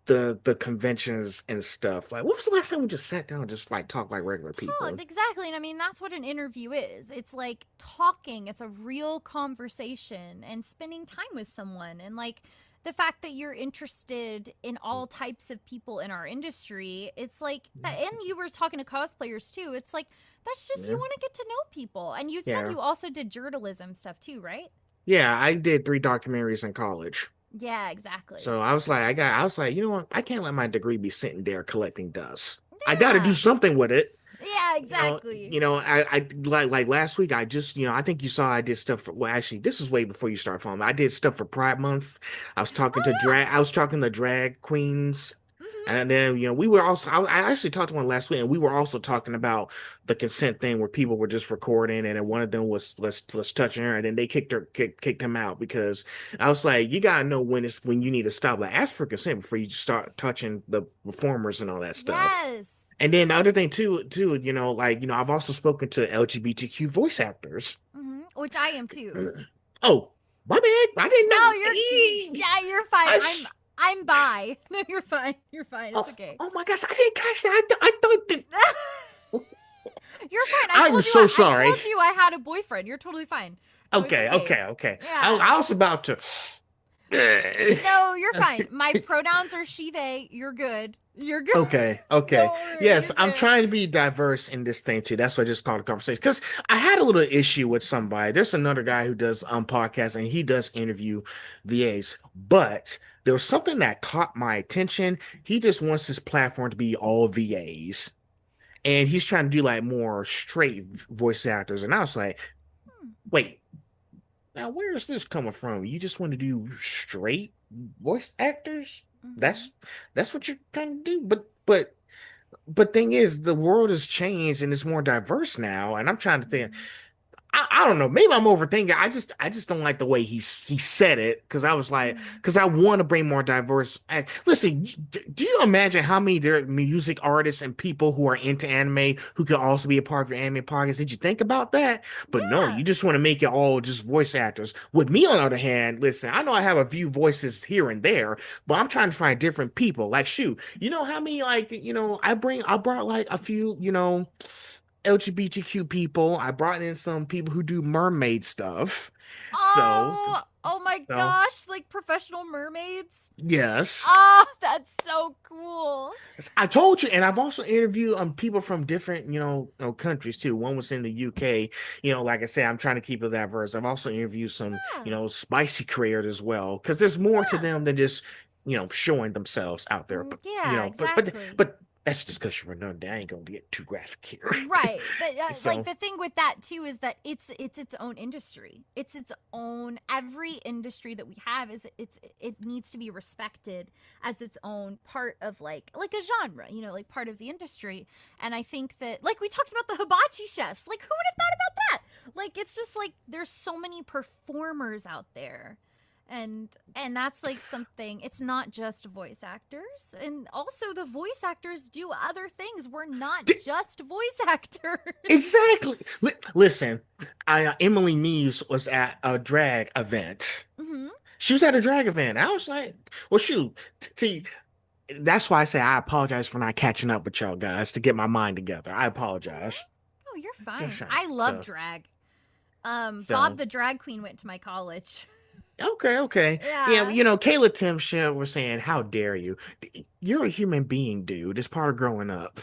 the conventions and stuff. Like, what was the last time we just sat down and just like talk like regular Talk, people? exactly. And I mean, that's what an interview is. It's like talking, it's a real conversation and spending time with someone. And like the fact that you're interested in all types of people in our industry, it's like that. And you were talking to cosplayers too. It's like that's just, you Yeah, want to get to know people. And you said yeah, you also did journalism stuff too, right? yeah. I did 3 documentaries in college. Yeah, exactly. So I was like, you know what? I can't let my degree be sitting there collecting dust. I got to do Yeah. something with it. Yeah, exactly. I like last week. I just, I think you saw I did stuff for. Well, actually, this is way before you start following me. I did stuff for Pride Month. Oh I was talking to drag queens, yeah. Mhm. and then we were also. I actually talked to one last week, and we were also talking about the consent thing where people were just recording, and then one of them was let's touch her, and then they kicked him out because I was like, you gotta know when you need to stop. Like, ask for consent before you start touching the performers and all that stuff. Yes. And then the other thing too, I've also spoken to LGBTQ voice actors. Which I am too. Oh, my bad. I didn't No, know. yeah, you're fine. I, I'm bi. No, you're fine. You're fine. It's oh, okay. oh my gosh, I didn't catch that. I thought that. You're fine. I I'm told you so I sorry. told you I had a boyfriend. You're totally fine. No, it's Okay, okay. okay, okay. Yeah. I was about to. No, you're fine. My pronouns are she, they. You're good. You're good. Okay, okay. Don't worry. Yes, You're I'm good. trying to be diverse in this thing too. That's why I just called a conversation. Because I had a little issue with somebody. There's another guy who does podcasts and he does interview VAs, but there was something that caught my attention. He just wants his platform to be all VAs. And he's trying to do like more straight voice actors. And I was like, Hmm. wait, now where is this coming from? You just want to do straight voice actors? Mm-hmm. That's that's what you're trying to do. But thing is, the world has changed and it's more diverse now. And I'm trying to think. Mm-hmm. I don't know. Maybe I'm overthinking. I just don't like the way he said it because I was like, Mm. because I want to bring more diverse. Listen, do you imagine how many there are music artists and people who are into anime who could also be a part of your anime podcast? Did you think about that? But no, Yeah. you just want to make it all just voice actors. With me, on the other hand, listen, I know I have a few voices here and there, but I'm trying to find different people. Like, shoot, you know how many like I brought like a few LGBTQ people. I brought in some people who do mermaid stuff. So, Oh my so gosh, like professional mermaids. yes, Oh, that's so cool. I told you, and I've also interviewed people from different countries too. One was in the UK. Like I said, I'm trying to keep it diverse. I've also interviewed some Yeah. spicy creators as well because there's more to Yeah. them than just showing themselves out there. But Yeah, exactly. but that's a discussion for another day. I ain't gonna get too graphic here. Right. But like So. the thing with that too is that it's its own industry. It's its own every industry that we have is it needs to be respected as its own part of like a genre, like part of the industry. And I think that like we talked about the hibachi chefs. Like who would have thought about that? Like it's just like there's so many performers out there and that's like something. It's not just voice actors, and also the voice actors do other things. We're not just voice actors. Exactly. Listen, Emily Neves was at a drag event. Hmm. She was at a drag event. I was like, well, shoot. See, that's why I say I apologize for not catching up with y'all guys to get my mind together. I apologize. Oh, you're Just fine. saying. I love drag. Bob So the drag queen went to my college. okay, okay. Yeah, Yeah. Kayla Tim Shea was saying, how dare you? You're a human being, dude. It's part of growing up.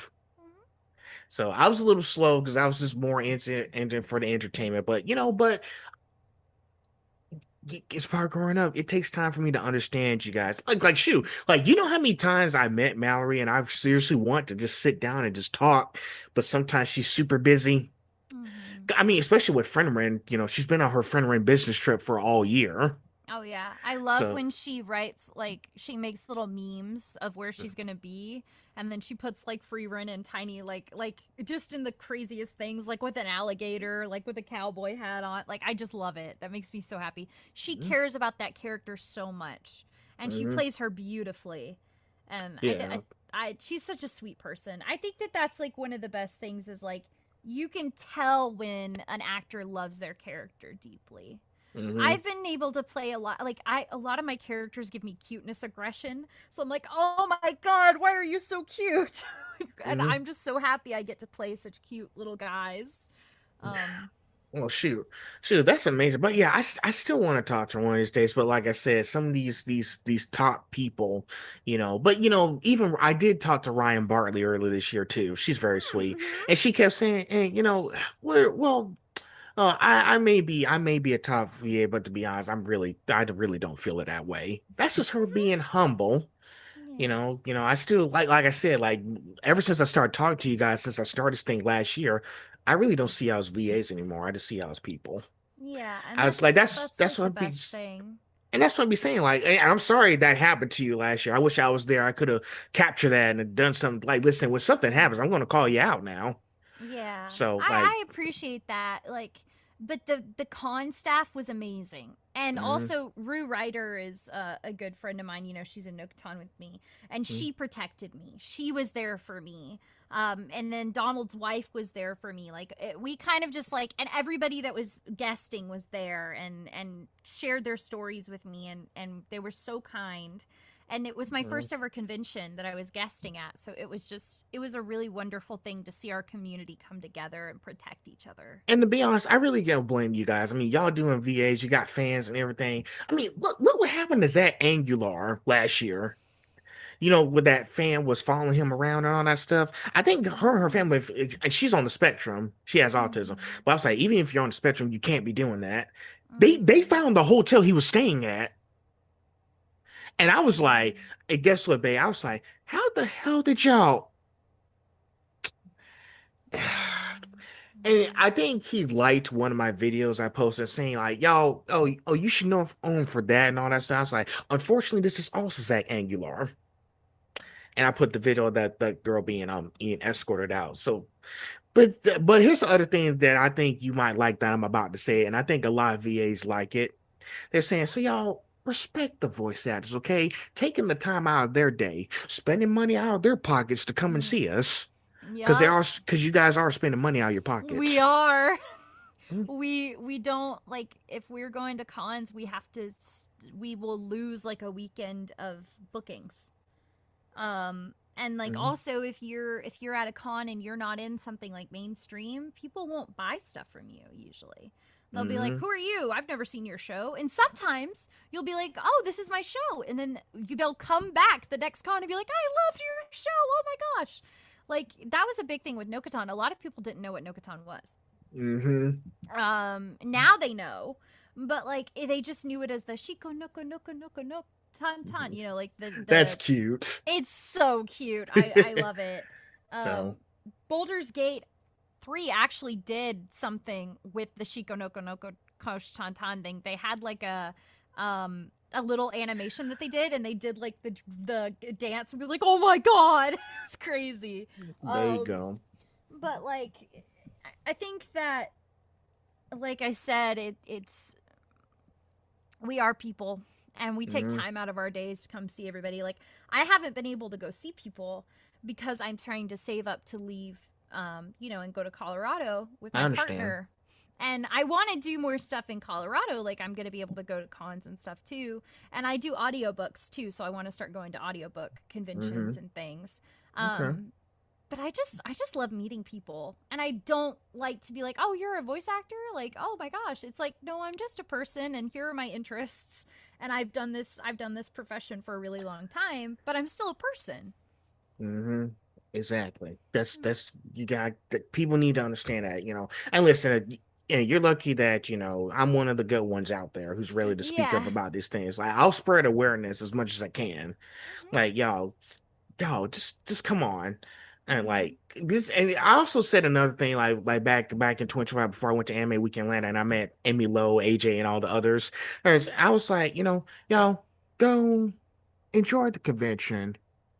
So I was a little slow because I was just more into for the entertainment. But it's part of growing up. It takes time for me to understand you guys. Like shoot, like how many times I met Mallory and I seriously want to just sit down and just talk, but sometimes she's super busy. Hmm. I mean, especially with Friend she's been on her Friend business trip for all year. Oh yeah, I love So when she writes like she makes little memes of where she's gonna be, and then she puts like free run in tiny like just in the craziest things, like with an alligator, like with a cowboy hat on. Like I just love it. That makes me so happy. She mhm, cares about that character so much, and she mhm, plays her beautifully. And yeah. she's such a sweet person. I think that that's like one of the best things is like you can tell when an actor loves their character deeply. Hmm. I've been able to play a lot. Like a lot of my characters give me cuteness aggression. So I'm like, oh my god, why are you so cute? And Hmm. I'm just so happy I get to play such cute little guys. Um, Well, shoot, that's amazing. But yeah, I still want to talk to her one of these days. But like I said, some of these top people, But even I did talk to Ryan Bartley earlier this year too. She's very sweet, mm-hmm. and she kept saying, "And we're well." I may be a top VA, but to be honest, I really don't feel it that way. That's just her being humble. Yeah, I still like I said, like ever since I started talking to you guys, since I started this thing last year, I really don't see y'all as VAs anymore. I just see y'all as people. yeah, and I was like, that's that's like what the I'd be, best thing. and that's what I'd be saying. Like, and I'm sorry that happened to you last year. I wish I was there. I could have captured that and done something. Like, listen, when something happens, I'm going to call you out now. Yeah, So, like, I appreciate that. Like, but the con staff was amazing, and mhm, also Rue Ryder is a good friend of mine. She's in Nokotan with me, and mhm, she protected me. She was there for me. And then Donald's wife was there for me. Like we kind of just like, and everybody that was guesting was there and shared their stories with me, and they were so kind, and it was my mhm. first ever convention that I was guesting at. So it was a really wonderful thing to see our community come together and protect each other. And to be honest, I really don't blame you guys. I mean, y'all doing VAs, you got fans and everything. I mean, look what happened to Zach Angular last year. With that fan was following him around and all that stuff. I think her and her Mm-hmm. family, she's on the spectrum. She has autism. Mm-hmm. But I was like, even if you're on the spectrum, you can't be doing that. They Mm-hmm. found the hotel he was staying at. And I was like, Mm-hmm. hey, guess what, babe? I was like, how the hell did y'all? And Mm-hmm. I think he liked one of my videos I posted saying like, y'all, oh, you should know him for that and all that stuff. I was like, unfortunately, this is also Zach Angular. And I put the video of that girl being escorted out. So but here's the other thing that I think you might like that I'm about to say, and I think a lot of VAs like it. They're saying, so y'all respect the voice actors, okay? Taking the time out of their day, spending money out of their pockets to come and Mm, see us, Yup, because you guys are spending money out of your we pockets. are. Mm, We don't like if we're going to cons, we will lose like a weekend of bookings. And like mhm, also if you're at a con and you're not in something like mainstream, people won't buy stuff from you usually. They'll be like, mhm. "Who are you? I've never seen your show." And sometimes you'll be like, "Oh, this is my show." And then they'll come back the next con and be like, "I loved your show. Oh my gosh." Like that was a big thing with Nokotan. A lot of people didn't know what Nokotan was. Mm-hmm. Now they know, but like they just knew it as the Shiko Noko Noko Noko Noko Tan Tan, like That's the cute. it's so cute. I love it. So, Um, Boulder's Gate 3 actually did something with the Shiko Noko Noko Kosh Tan Tan thing. They had like a little animation that they did, and they did like the dance and be like, oh my god, it's crazy. there you Um, go. but like, I think that, like I said, it's we are people and we take Hmm. time out of our days to come see everybody. Like I haven't been able to go see people because I'm trying to save up to leave and go to Colorado with I my understand. partner. And I want to do more stuff in Colorado. Like I'm going to be able to go to cons and stuff too. And I do audiobooks too, so I want to start going to audiobook Hmm. conventions and things. Okay. But I just love meeting people, and I don't like to be like, oh, you're a voice actor, like, oh my gosh. It's like, no, I'm just a person and here are my interests, and I've done this profession for a really long time, but I'm still a person. Hmm. Exactly. That's you got people need to understand that. And listen, you're lucky that, I'm one of the good ones out there who's ready to speak Yeah. up about these things. Like I'll spread awareness as much as I can. Like, y'all, just come on. And Mm-hmm. like this, and I also said another thing, like back in 2025 before I went to Anime Week in Atlanta and I met Emmy Lowe, AJ, and all the others. I was like, y'all go enjoy the convention,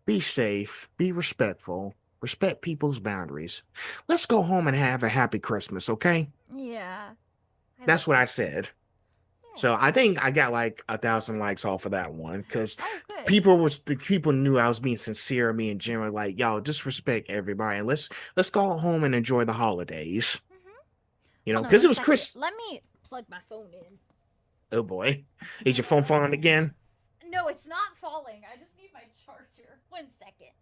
be safe, be respectful, respect people's boundaries. Let's go home and have a happy Christmas, okay? Yeah. I That's love what I Christmas. said. Yeah. So I think I got like 1,000 likes off of that one because Oh, good. the people knew I was being sincere, me and Jim were like, y'all, just respect everybody and let's go home and enjoy the holidays. Mm-hmm. Hold on Because it one was second. Chris. Let me plug my phone in. Oh boy, is your phone falling again? No, it's not falling. I just need my charger. 1 second.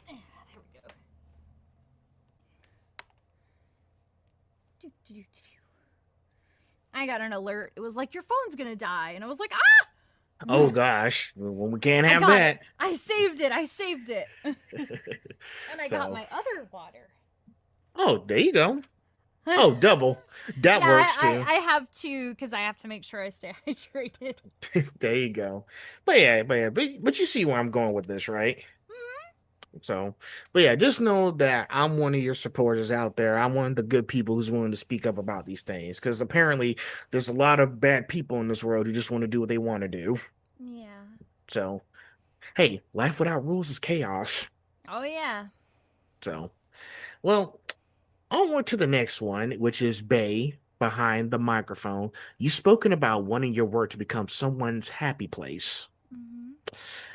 There we go. I got an alert. It was like, your phone's gonna die. And I was like, Oh ah! gosh, well, we can't I have got it. that. I saved it. I saved it. And I got So, my other water. oh, there you go. Oh, double. That Yeah, works too. I have to because I have to make sure I stay hydrated. There you go. But you see where I'm going with this, right? So, but yeah, just know that I'm one of your supporters out there. I'm one of the good people who's willing to speak up about these things because apparently there's a lot of bad people in this world who just want to do what they want to do. Yeah. So, hey, life without rules is chaos. Oh, yeah. So, well, onward to the next one, which is Bay behind the microphone. You've spoken about wanting your work to become someone's happy place. Hmm.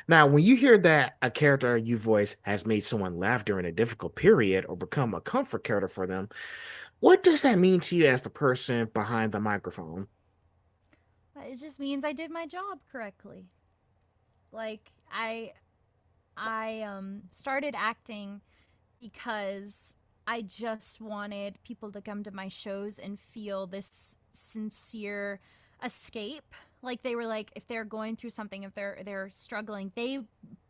Now, when you hear that a character you voice has made someone laugh during a difficult period or become a comfort character for them, what does that mean to you as the person behind the microphone? It just means I did my job correctly. Like, I started acting because I just wanted people to come to my shows and feel this sincere escape. Like they were like, if they're going through something, if they're struggling, they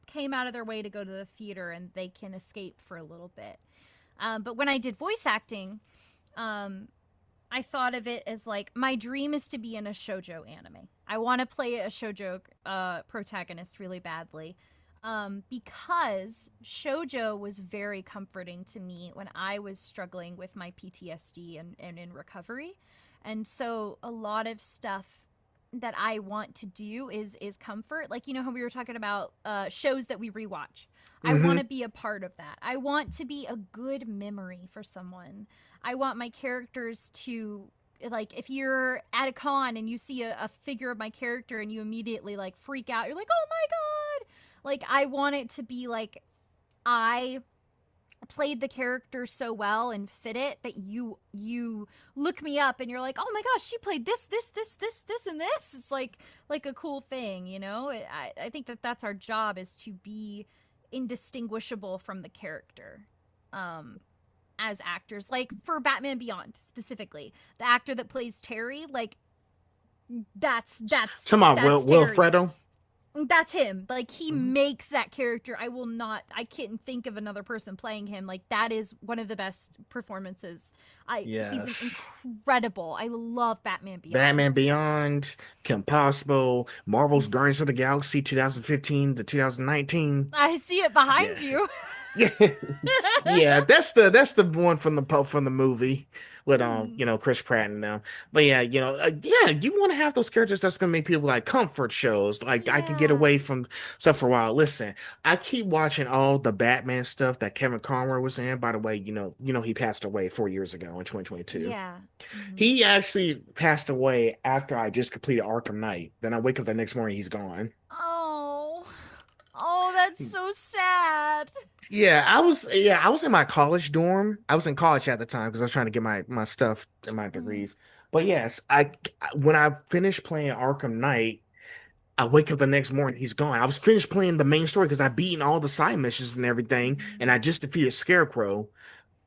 came out of their way to go to the theater and they can escape for a little bit. But when I did voice acting, um, I thought of it as like my dream is to be in a shojo anime. I want to play a shoujo protagonist really badly. Because shoujo was very comforting to me when I was struggling with my PTSD and in recovery. And so a lot of stuff that I want to do is comfort. Like, you know how we were talking about shows that we rewatch. I want Hmm. to be a part of that. I want to be a good memory for someone. I want my characters to, like, if you're at a con and you see a figure of my character and you immediately like freak out, you're like, oh my god. Like, I want it to be like I played the character so well and fit it that you look me up and you're like, oh my gosh, she played this and this. It's like a cool thing, you know. I think that that's our job, is to be indistinguishable from the character, as actors. Like for Batman Beyond specifically, the actor that plays Terry, like Talking about that's Terry. Wilfredo. That's him. Like, he Mhm. makes that character. I can't think of another person playing him. Like, that is one of the best performances. He's Yes. incredible. I love Batman Beyond. Batman Beyond, Kim Possible, Marvel's Mhm. Guardians of the Galaxy 2015 to 2019. I see it behind Yes. you. Yeah. Yeah, that's the one from the movie with Mm, Chris Pratt and them. But yeah, yeah, you want to have those characters that's gonna make people like comfort shows. Like I can get yeah. away from stuff for a while. Listen, I keep watching all the Batman stuff that Kevin Conroy was in. By the way, he passed away 4 years ago in 2022. Yeah. Hmm. He actually passed away after I just completed Arkham Knight. Then I wake up the next morning, he's gone. Oh. Oh, that's so sad. Yeah, I was in my college dorm. I was in college at the time because I was trying to get my stuff and my Mm, degrees. But yes, when I finished playing Arkham Knight, I wake up the next morning, he's gone. I was finished playing the main story because I've beaten all the side missions and everything, and mhm. I just defeated Scarecrow.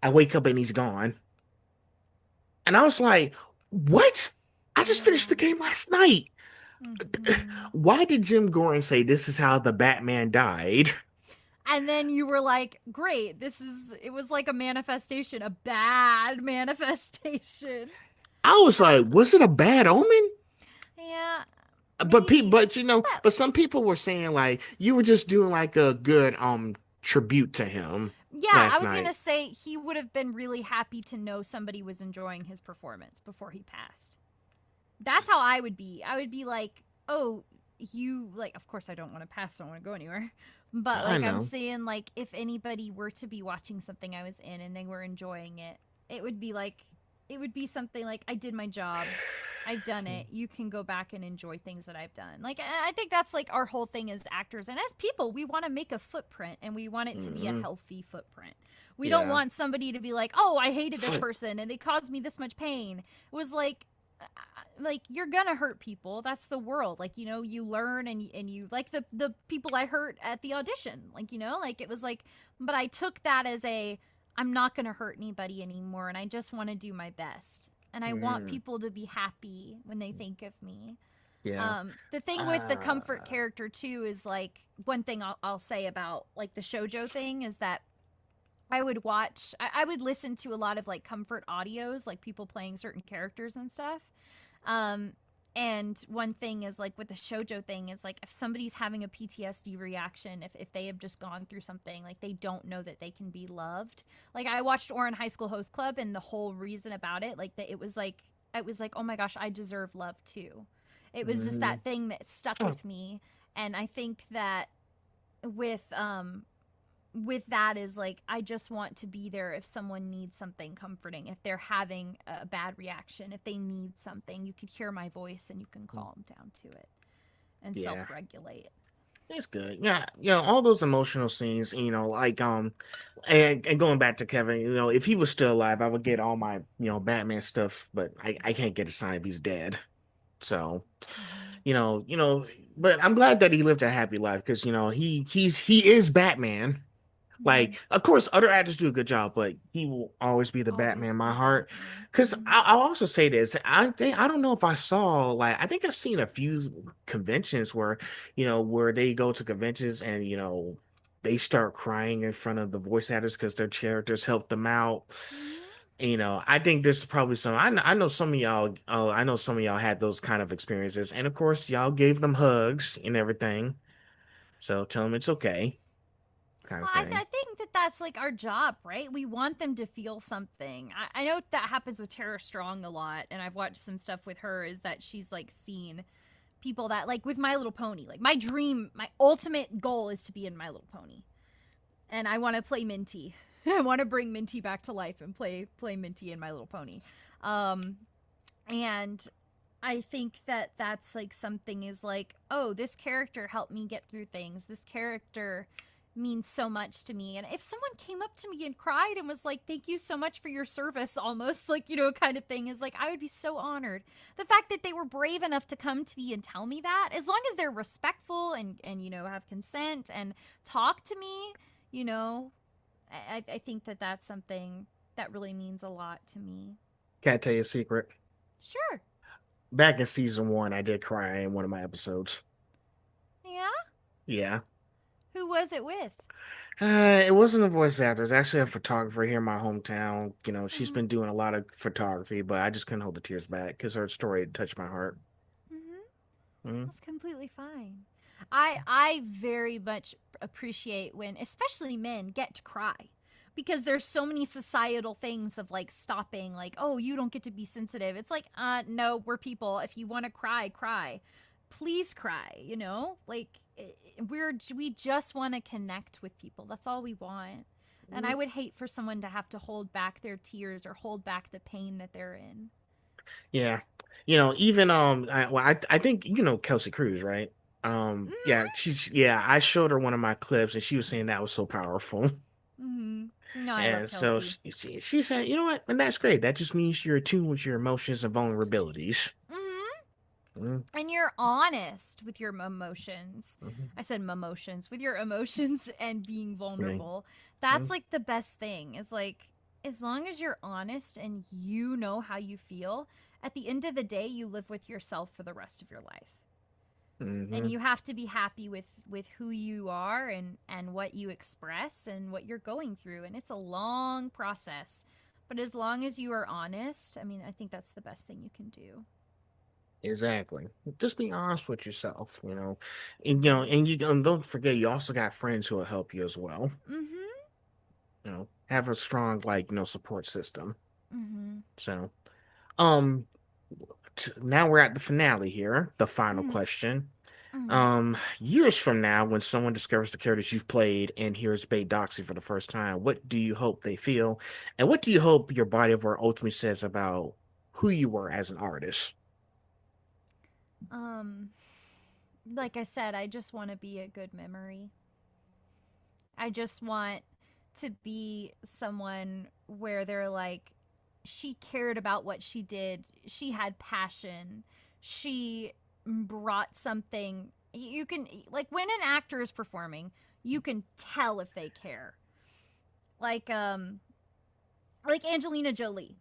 I wake up and he's gone. And I was like, what? I just finished the Yeah. game last night. Hmm. Why did Jim Gordon say this is how the Batman died? And then you were like, great, it was like a manifestation, a bad manifestation. I was like, was it a bad omen? Yeah, But people, maybe. Well, but some people were saying like you were just doing like a good tribute to him yeah, I last was gonna night. say he would have been really happy to know somebody was enjoying his performance before he passed. That's how I would be. I would be like, oh, you, like, of course I don't want to pass, don't want to go anywhere. But I like, I'm know. saying, like, if anybody were to be watching something I was in and they were enjoying it, it would be like, it would be something like, I did my job. I've done it. You can go back and enjoy things that I've done. Like, I think that's like our whole thing as actors and as people. We want to make a footprint and we want it to be a Hmm. healthy footprint. We don't Yeah. want somebody to be like, oh, I hated this person and they caused me this much pain. It was like you're gonna hurt people. That's the world. Like, you know, you learn and you like the people I hurt at the audition. Like, you know, like it was like, but I took that as a, I'm not gonna hurt anybody anymore and I just want to do my best. And I want Mm, people to be happy when they think of me. yeah. The thing with the comfort Uh, character too is like, one thing I'll say about like the shojo thing is that I would listen to a lot of like comfort audios, like people playing certain characters and stuff. Um, and one thing is like with the shojo thing is like, if somebody's having a PTSD reaction, if they have just gone through something, like they don't know that they can be loved. Like I watched Oran High School Host Club, and the whole reason about it, like that it was like, oh my gosh, I deserve love too. It was just mhm. that thing that stuck Oh, with me, and I think that with with that is like, I just want to be there if someone needs something comforting, if they're having a bad reaction, if they need something, you could hear my voice and you can calm down to it and yeah. self-regulate. It's good. Yeah, all those emotional scenes, like and going back to Kevin, if he was still alive, I would get all my, Batman stuff, but I can't get a sign if he's dead. So, Mm-hmm. you know, you know, but I'm glad that he lived a happy life because he is Batman. Mm-hmm. Like, of course, other actors do a good job, but he will always be the Batman Always in my be heart. Batman. Because Mm-hmm. I'll also say this, I don't know if I saw like I think I've seen a few conventions where they go to conventions and they start crying in front of the voice actors because their characters helped them out. Mm-hmm. I think there's probably some. I know some of y'all. I know some of y'all had those kind of experiences, and of course, y'all gave them hugs and everything. So tell them it's okay, kind of Well, thing. I think that that's like our job, right? We want them to feel something. I know that happens with Tara Strong a lot, and I've watched some stuff with her. Is that she's like seen people that like with My Little Pony. Like my dream, my ultimate goal is to be in My Little Pony, and I want to play Minty. I want to bring Minty back to life and play Minty in My Little Pony. Um, and I think that that's like something is like, oh, this character helped me get through things. This character means so much to me. And if someone came up to me and cried and was like, thank you so much for your service, almost like, kind of thing, is like, I would be so honored. The fact that they were brave enough to come to me and tell me that, as long as they're respectful and have consent and talk to me, I think that that's something that really means a lot to me. Can I tell you a secret? Sure. Back in season one, I did cry in one of my episodes. Yeah? Yeah. Who was it with? It wasn't a voice actor. It's actually a photographer here in my hometown. She's Mm-hmm. been doing a lot of photography, but I just couldn't hold the tears back because her story had touched my heart. Mm-hmm. Mm-hmm. That's completely fine. I very much appreciate when especially men get to cry because there's so many societal things of like stopping like, oh, you don't get to be sensitive. It's like, no, we're people. If you want to cry, cry. Please cry, Like we just want to connect with people. That's all we want. And I would hate for someone to have to hold back their tears or hold back the pain that they're in. Yeah. Even I think Kelsey Cruz, right? Yeah, Mm-hmm. I showed her one of my clips and she was saying that was so powerful. Mm-hmm. No, I love And so Kelsey. she said, you know what? And that's great. That just means you're attuned with your emotions and vulnerabilities. Mm-hmm. Mm-hmm. And you're honest with your emotions. Mm-hmm. I said emotions, with your emotions and being Mm-hmm. vulnerable. That's like the best thing. Is like as long as you're honest and you know how you feel, at the end of the day you live with yourself for the rest of your life. And Mm-hmm. you have to be happy with who you are and what you express and what you're going through, and it's a long process. But as long as you are honest, I mean, I think that's the best thing you can do. Exactly. Just be honest with yourself. And you don't forget you also got friends who will help you as well. Mhm. Have a strong support system. Mhm. So, um, now we're at the finale here, the final Mhm. question. Mhm. Years from now, when someone discovers the characters you've played and hears Bay Doxy for the first time, what do you hope they feel? And what do you hope your body of work ultimately says about who you were as an artist? Um like I said, I just want to be a good memory. I just want to be someone where they're like, she cared about what she did. She had passion. She brought something. You can, like, when an actor is performing, you can tell if they care. Like, like Angelina Jolie,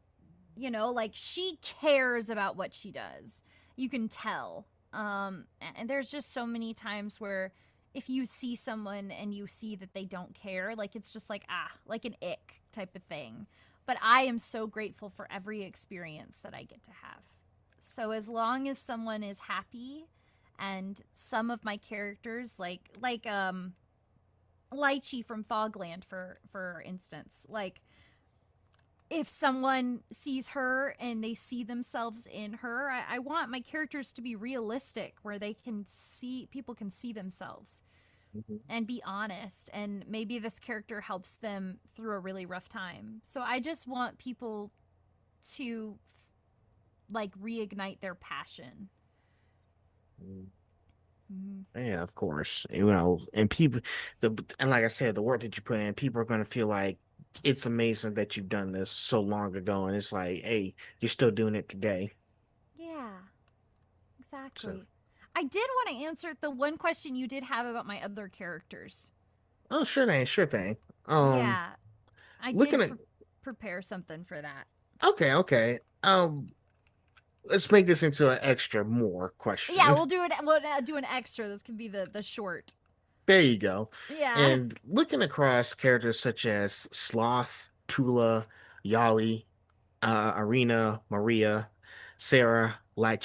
like she cares about what she does. You can tell. And there's just so many times where if you see someone and you see that they don't care, like it's just like like an ick type of thing. But I am so grateful for every experience that I get to have. So as long as someone is happy, and some of my characters like Lychee from Fogland for instance, like if someone sees her and they see themselves in her, I want my characters to be realistic where they can see people can see themselves Mhm. and be honest, and maybe this character helps them through a really rough time. So I just want people to like reignite their passion. Mm-hmm. Yeah, of course. And people, and like I said, the work that you put in, people are going to feel like it's amazing that you've done this so long ago, and it's like, hey, you're still doing it today. Yeah, So, exactly. I did want to answer the one question you did have about my other characters. oh, sure thing, sure thing. Um, Yeah, I looking did at, prepare something for that. okay, okay. Let's make this into an extra more Yeah, question. we'll do it. We'll do an extra. This can be the short. There you go. Yeah. And looking across characters such as Sloth, Tula, Yali. Arena, Maria, Sarah, Lai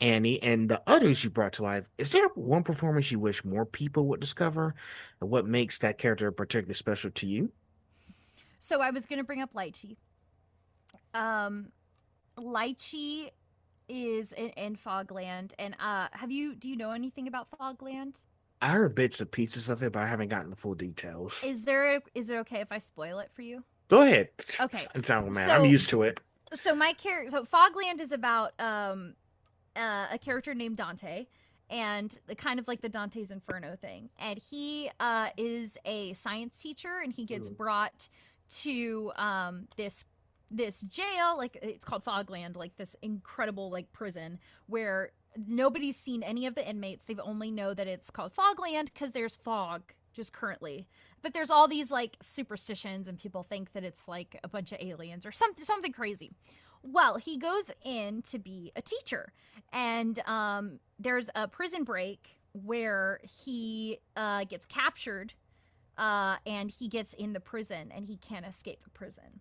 Annie, and the others you brought to life. Is there one performance you wish more people would discover? And what makes that character particularly special to you? So I was gonna bring up Lychee. Um, Lychee is in Fogland, and do you know anything about Fogland? I heard bits and pieces of it, but I haven't gotten the full details. Is it okay if I spoil it for you? Go ahead. Okay. It sounds man. I'm So used to it. Fogland is about a character named Dante, and kind of like the Dante's Inferno thing. And he is a science teacher, and he gets brought to this jail, like it's called Fogland, like this incredible like prison where nobody's seen any of the inmates. They've only know that it's called Fogland because there's fog just currently. But there's all these like superstitions, and people think that it's like a bunch of aliens or something crazy. Well, he goes in to be a teacher, and there's a prison break where he gets captured, and he gets in the prison, and he can't escape the prison.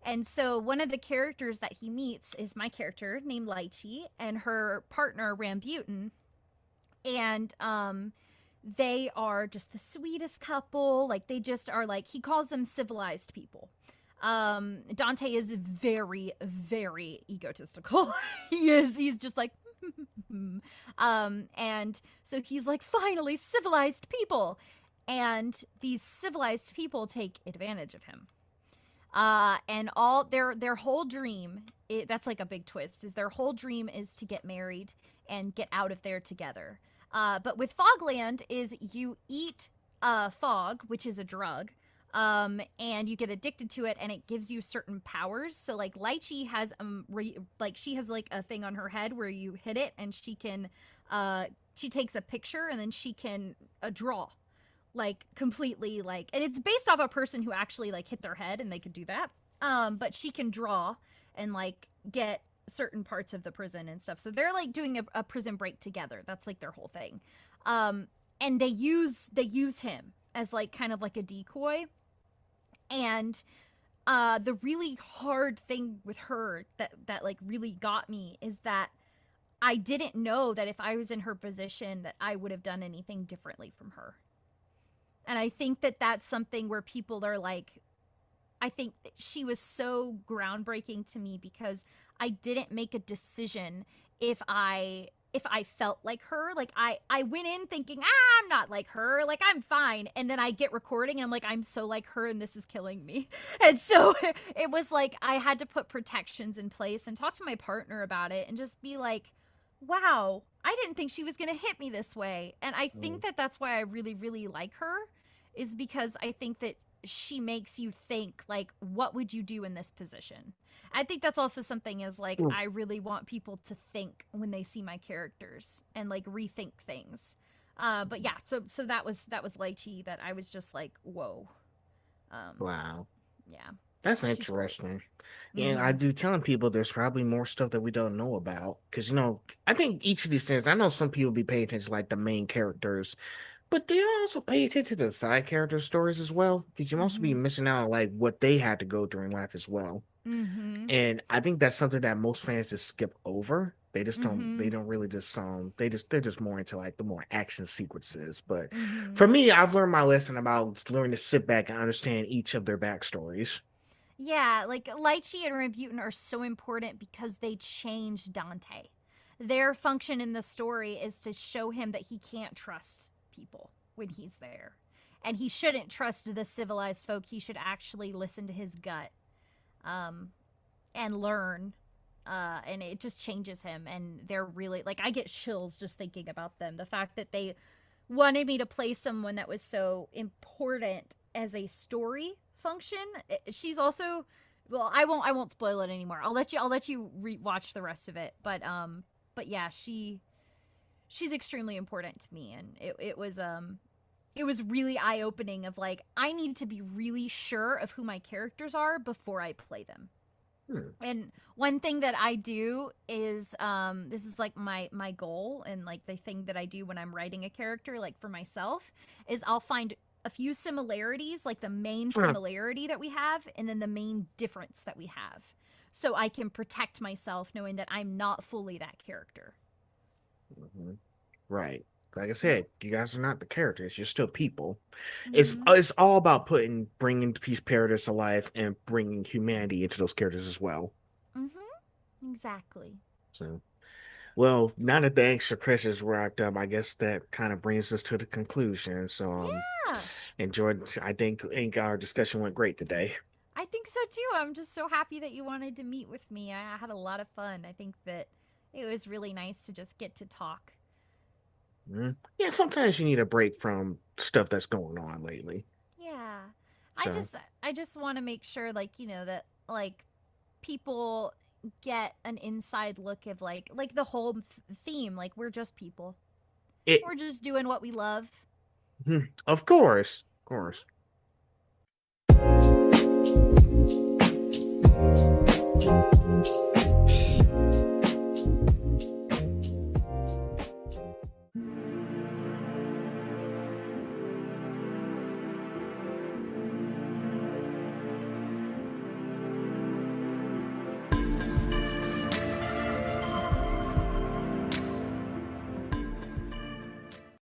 And so one of the characters that he meets is my character named Lychee and her partner Rambutan. And they are just the sweetest couple. Like they just are like, he calls them civilized people. Dante is very, very egotistical. He's just like, and so he's like, finally civilized people. And these civilized people take advantage of him. And all their whole dream, that's like a big twist, is their whole dream is to get married and get out of there together. But with Fogland is you eat fog, which is a drug, and you get addicted to it, and it gives you certain powers. So like Lychee has she has like a thing on her head where you hit it, and she takes a picture, and then she can draw. Like completely like, and it's based off a person who actually like hit their head and they could do that. But she can draw and like get certain parts of the prison and stuff. So they're like doing a prison break together. That's like their whole thing. And they use him as like kind of like a decoy. And the really hard thing with her that like really got me is that I didn't know that if I was in her position that I would have done anything differently from her. And I think that that's something where people are like, I think she was so groundbreaking to me because I didn't make a decision if I felt like her. Like I went in thinking, I'm not like her, like I'm fine. And then I get recording and I'm like, I'm so like her and this is killing me. And so it was like I had to put protections in place and talk to my partner about it and just be like, wow, I didn't think she was going to hit me this way. And I think that that's why I really, really like her, is because I think that she makes you think, like, what would you do in this position? I think that's also something is like, I really want people to think when they see my characters and like rethink things. But yeah, so that was Lychee that I was just like, whoa. Wow. Yeah. That's interesting. And I do telling people there's probably more stuff that we don't know about. Because, I think each of these things, I know some people be paying attention to like the main characters, but they also pay attention to the side character stories as well. Because you also be missing out on like what they had to go through in life as well. And I think that's something that most fans just skip over. They just don't, they don't really just, they're just more into like the more action sequences. But for me, I've learned my lesson about learning to sit back and understand each of their backstories. Yeah, like Lychee and Rambutan are so important because they change Dante. Their function in the story is to show him that he can't trust people when he's there. And he shouldn't trust the civilized folk. He should actually listen to his gut and learn. And it just changes him. And they're really, like, I get chills just thinking about them. The fact that they wanted me to play someone that was so important as a story function. She's also, well, I won't spoil it anymore. I'll let you watch the rest of it. But yeah, she's extremely important to me, and it was really eye-opening of like, I need to be really sure of who my characters are before I play them. And one thing that I do is this is like my goal, and like the thing that I do when I'm writing a character, like for myself, is I'll find a few similarities, like the main Uh, similarity that we have, and then the main difference that we have. So I can protect myself knowing that I'm not fully that character. mhm. Right. Like I said, you guys are not the characters. You're still people. Mm-hmm. It's all about bringing these characters to life and bringing humanity into those characters as well. Mm-hmm. Exactly. So, well, now that the extra credits is wrapped up, I guess that kind of brings us to the conclusion. So, Yeah. enjoyed. I think our discussion went great today. I think so too. I'm just so happy that you wanted to meet with me. I had a lot of fun. I think that it was really nice to just get to talk. Yeah, sometimes you need a break from stuff that's going on lately. Yeah. I So, just I just want to make sure like, that like people get an inside look of like the whole theme, like we're just people. it, We're just doing what we love. of course, of Mhm. course.